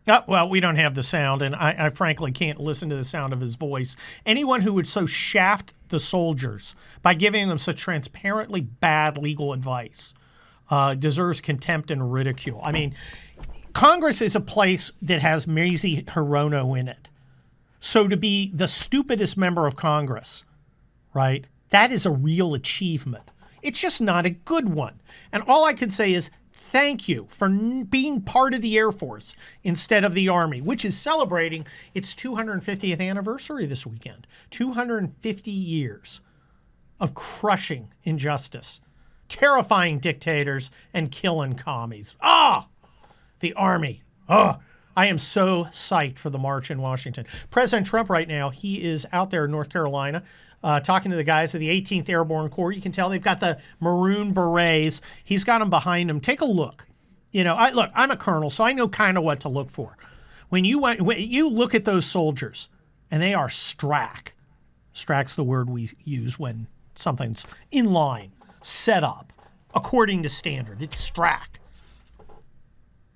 Oh, well, we don't have the sound, and I frankly can't listen to the sound of his voice. Anyone who would so shaft the soldiers by giving them such transparently bad legal advice deserves contempt and ridicule. I mean, Congress is a place that has Mazie Hirono in it. So to be the stupidest member of Congress, right, that is a real achievement. It's just not a good one. And all I can say is, thank you for being part of the Air Force instead of the Army, which is celebrating its 250th anniversary this weekend. 250 years of crushing injustice, terrifying dictators, and killing commies. The Army. I am so psyched for the march in Washington. President Trump right now, he is out there in North Carolina talking to the guys of the 18th Airborne Corps. You can tell they've got the maroon berets. He's got them behind him. Take a look I'm a colonel, so I know kind of what to look for. When you look at those soldiers, and they are strack. Strack's the word we use when something's in line, set up, according to standard. It's strack.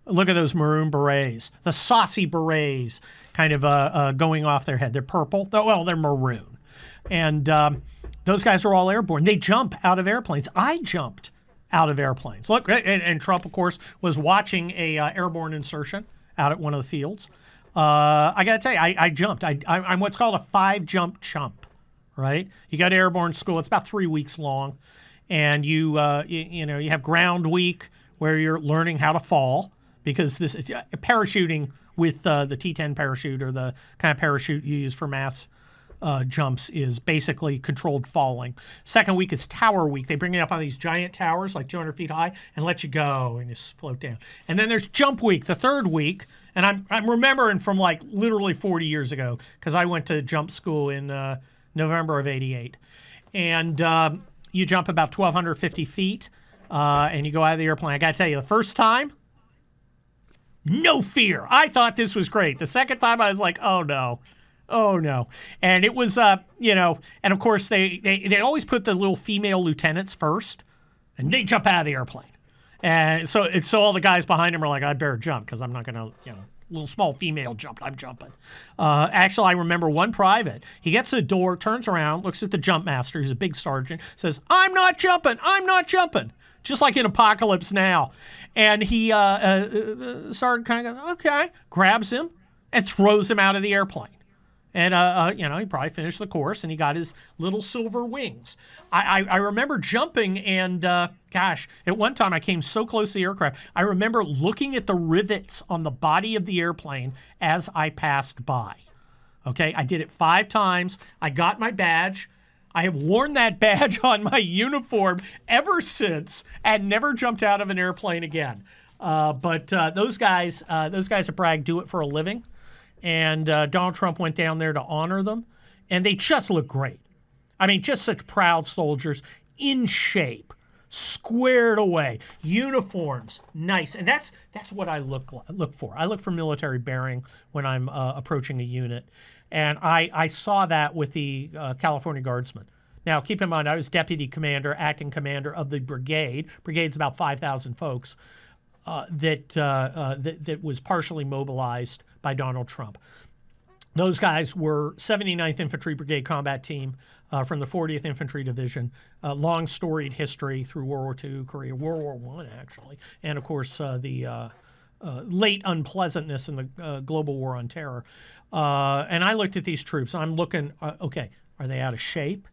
Look at those maroon berets, the saucy berets, kind of going off their head. They're purple. Well, they're maroon, and those guys are all airborne. They jump out of airplanes. I jumped out of airplanes. Look, and Trump, of course, was watching a airborne insertion out at one of the fields. I got to tell you, I jumped. I'm what's called a 5-jump chump, right? You go to airborne school. It's about 3 weeks long, and you have ground week where you're learning how to fall, because this parachuting with the T-10 parachute, or the kind of parachute you use for mass jumps, is basically controlled falling. Second week is tower week. They bring you up on these giant towers, like 200 feet high, and let you go and just float down. And then there's jump week, the third week. And I'm remembering from like literally 40 years ago, because I went to jump school in November of '88. And you jump about 1,250 feet, and you go out of the airplane. I got to tell you, the first time, no fear. I thought this was great. The second time, I was like, oh no. And it was, and of course, they always put the little female lieutenants first, and they jump out of the airplane. And so all the guys behind him are like, I better jump, because I'm not going to, little small female jump. I'm jumping. Actually, I remember one private. He gets to the door, turns around, looks at the jump master, who's a big sergeant, says, I'm not jumping. Just like in Apocalypse Now. And he, sergeant kind of goes, okay, grabs him and throws him out of the airplane. And, he probably finished the course, and he got his little silver wings. I remember jumping, and, at one time I came so close to the aircraft, I remember looking at the rivets on the body of the airplane as I passed by. Okay, I did it 5 times. I got my badge. I have worn that badge on my uniform ever since, and never jumped out of an airplane again. But those guys at Bragg do it for a living. And Donald Trump went down there to honor them, and they just look great. I mean, just such proud soldiers, in shape, squared away, uniforms, nice. And that's what I look for. I look for military bearing when I'm approaching a unit. And I saw that with the California Guardsmen. Now, keep in mind, I was deputy commander, acting commander of the brigade. Brigade's about 5,000 folks that was partially mobilized by Donald Trump. Those guys were 79th Infantry Brigade Combat Team from the 40th Infantry Division. Long storied history through World War II, Korea, World War I, actually, and of course the late unpleasantness in the global war on terror. And I looked at these troops. I'm looking, okay, are they out of shape?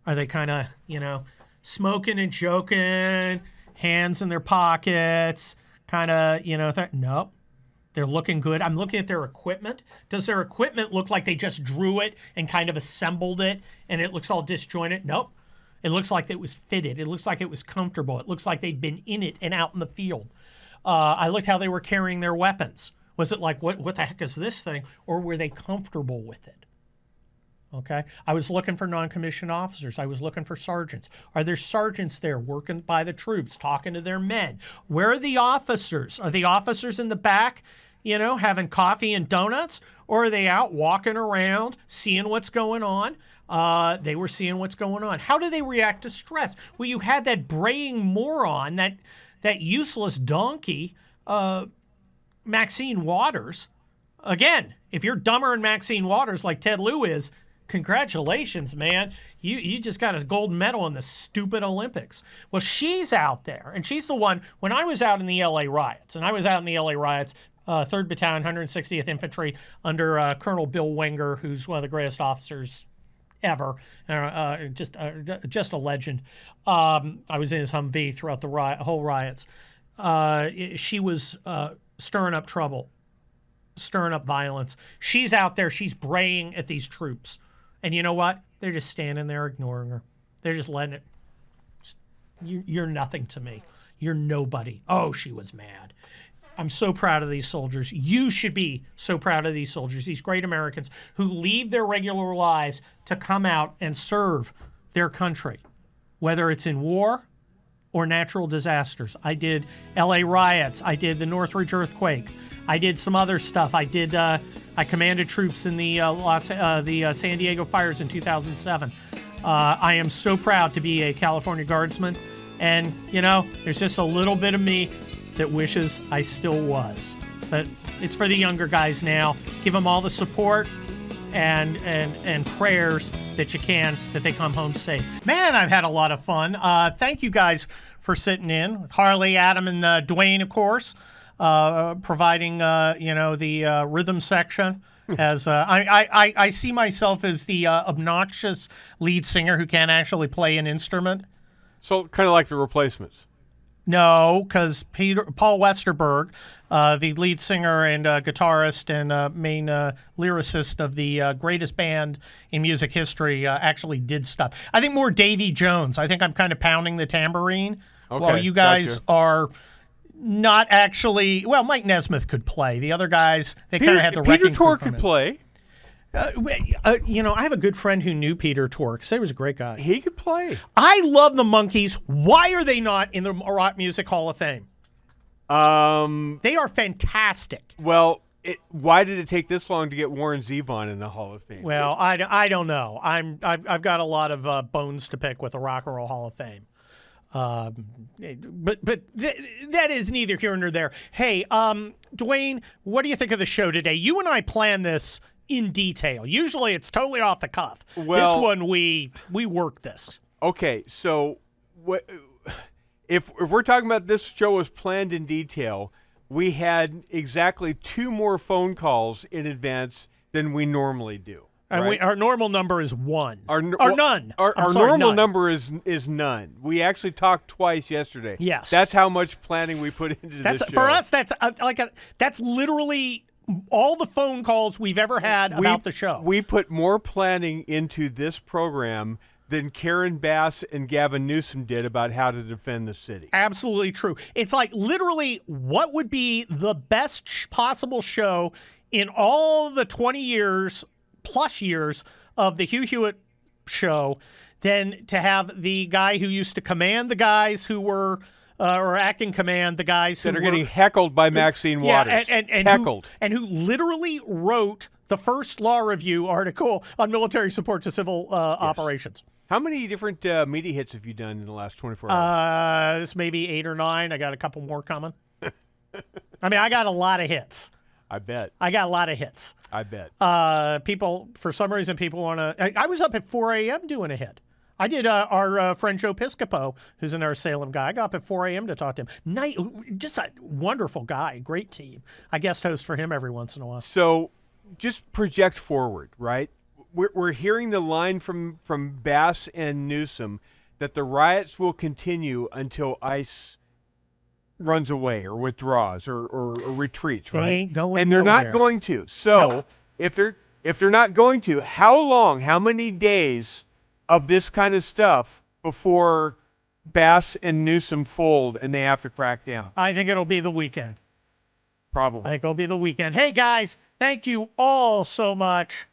Are they kind of, smoking and joking, hands in their pockets, kind of, nope. They're looking good. I'm looking at their equipment. Does their equipment look like they just drew it and kind of assembled it and it looks all disjointed? Nope. It looks like it was fitted. It looks like it was comfortable. It looks like they'd been in it and out in the field. I looked how they were carrying their weapons. Was it like, what the heck is this thing? Or were they comfortable with it? Okay. I was looking for non-commissioned officers. I was looking for sergeants. Are there sergeants there working by the troops, talking to their men? Where are the officers? Are the officers in the back, having coffee and donuts? Or are they out walking around, seeing what's going on? They were seeing what's going on. How do they react to stress? Well, you had that braying moron, that useless donkey, Maxine Waters. Again, if you're dumber than Maxine Waters like Ted Lieu is, congratulations, man. You just got a gold medal in the stupid Olympics. Well, she's out there, and she's the one, when I was out in the LA riots, 3rd Battalion, 160th Infantry, under Colonel Bill Wenger, who's one of the greatest officers ever, just a legend. I was in his Humvee throughout the whole riots. She was stirring up trouble, stirring up violence. She's out there. She's braying at these troops. And you know what? They're just standing there ignoring her. They're just letting it. You're nothing to me. You're nobody. Oh, she was mad. I'm so proud of these soldiers. You should be so proud of these soldiers, these great Americans who leave their regular lives to come out and serve their country, whether it's in war or natural disasters. I did LA riots. I did the Northridge earthquake. I did some other stuff. I commanded troops in the San Diego fires in 2007. I am so proud to be a California Guardsman. And, there's just a little bit of me that wishes I still was. But it's for the younger guys now. Give them all the support and prayers that you can, that they come home safe. Man, I've had a lot of fun. Thank you guys for sitting in with Harley, Adam, and Dwayne, of course, providing the rhythm section. As I see myself as the obnoxious lead singer who can't actually play an instrument. So kind of like the Replacements. No, because Paul Westerberg, the lead singer and guitarist and main lyricist of the greatest band in music history, actually did stuff. I think more Davy Jones. I think I'm kind of pounding the tambourine while you guys are not actually. Well, Mike Nesmith could play. The other guys, they kind of had the Peter Tork could play. I have a good friend who knew Peter Tork. He was a great guy. He could play. I love the Monkees. Why are they not in the Rock Music Hall of Fame? They are fantastic. Well, why did it take this long to get Warren Zevon in the Hall of Fame? Well, I don't know. I've got a lot of bones to pick with the Rock and Roll Hall of Fame. But that is neither here nor there. Hey, Dwayne, what do you think of the show today? You and I planned this in detail. Usually it's totally off the cuff. Well, this one we work this. Okay, so if we're talking about this show was planned in detail, we had exactly 2 more phone calls in advance than we normally do. And right? our normal number is 1. Or none. Our normal number is none. We actually talked twice yesterday. Yes. That's how much planning we put into this show. For us, that's literally all the phone calls we've ever had about the show. We put more planning into this program than Karen Bass and Gavin Newsom did about how to defend the city. Absolutely true. It's like literally what would be the best possible show in all the 20 plus years of the Hugh Hewitt show than to have the guy who used to command the guys who were or acting command the guys who are getting heckled by Maxine Waters. And heckled. Who literally wrote the first law review article on military support to civil operations. How many different media hits have you done in the last 24 hours? This may be 8 or 9. I got a couple more coming. I mean, I got a lot of hits. I bet. I got a lot of hits. I bet. People, for some reason, people want to. I was up at 4 a.m. doing a hit. I did our friend Joe Piscopo, who's in our Salem guy. I got up at 4 a.m. to talk to him. Just a wonderful guy, great team. I guest host for him every once in a while. So just project forward, right? We're hearing the line from Bass and Newsom that the riots will continue until ICE runs away or withdraws or retreats, right? And they're not going to. So if they're not going to, how many days of this kind of stuff before Bass and Newsom fold and they have to crack down? I think it'll be the weekend. Probably. I think it'll be the weekend. Hey, guys, thank you all so much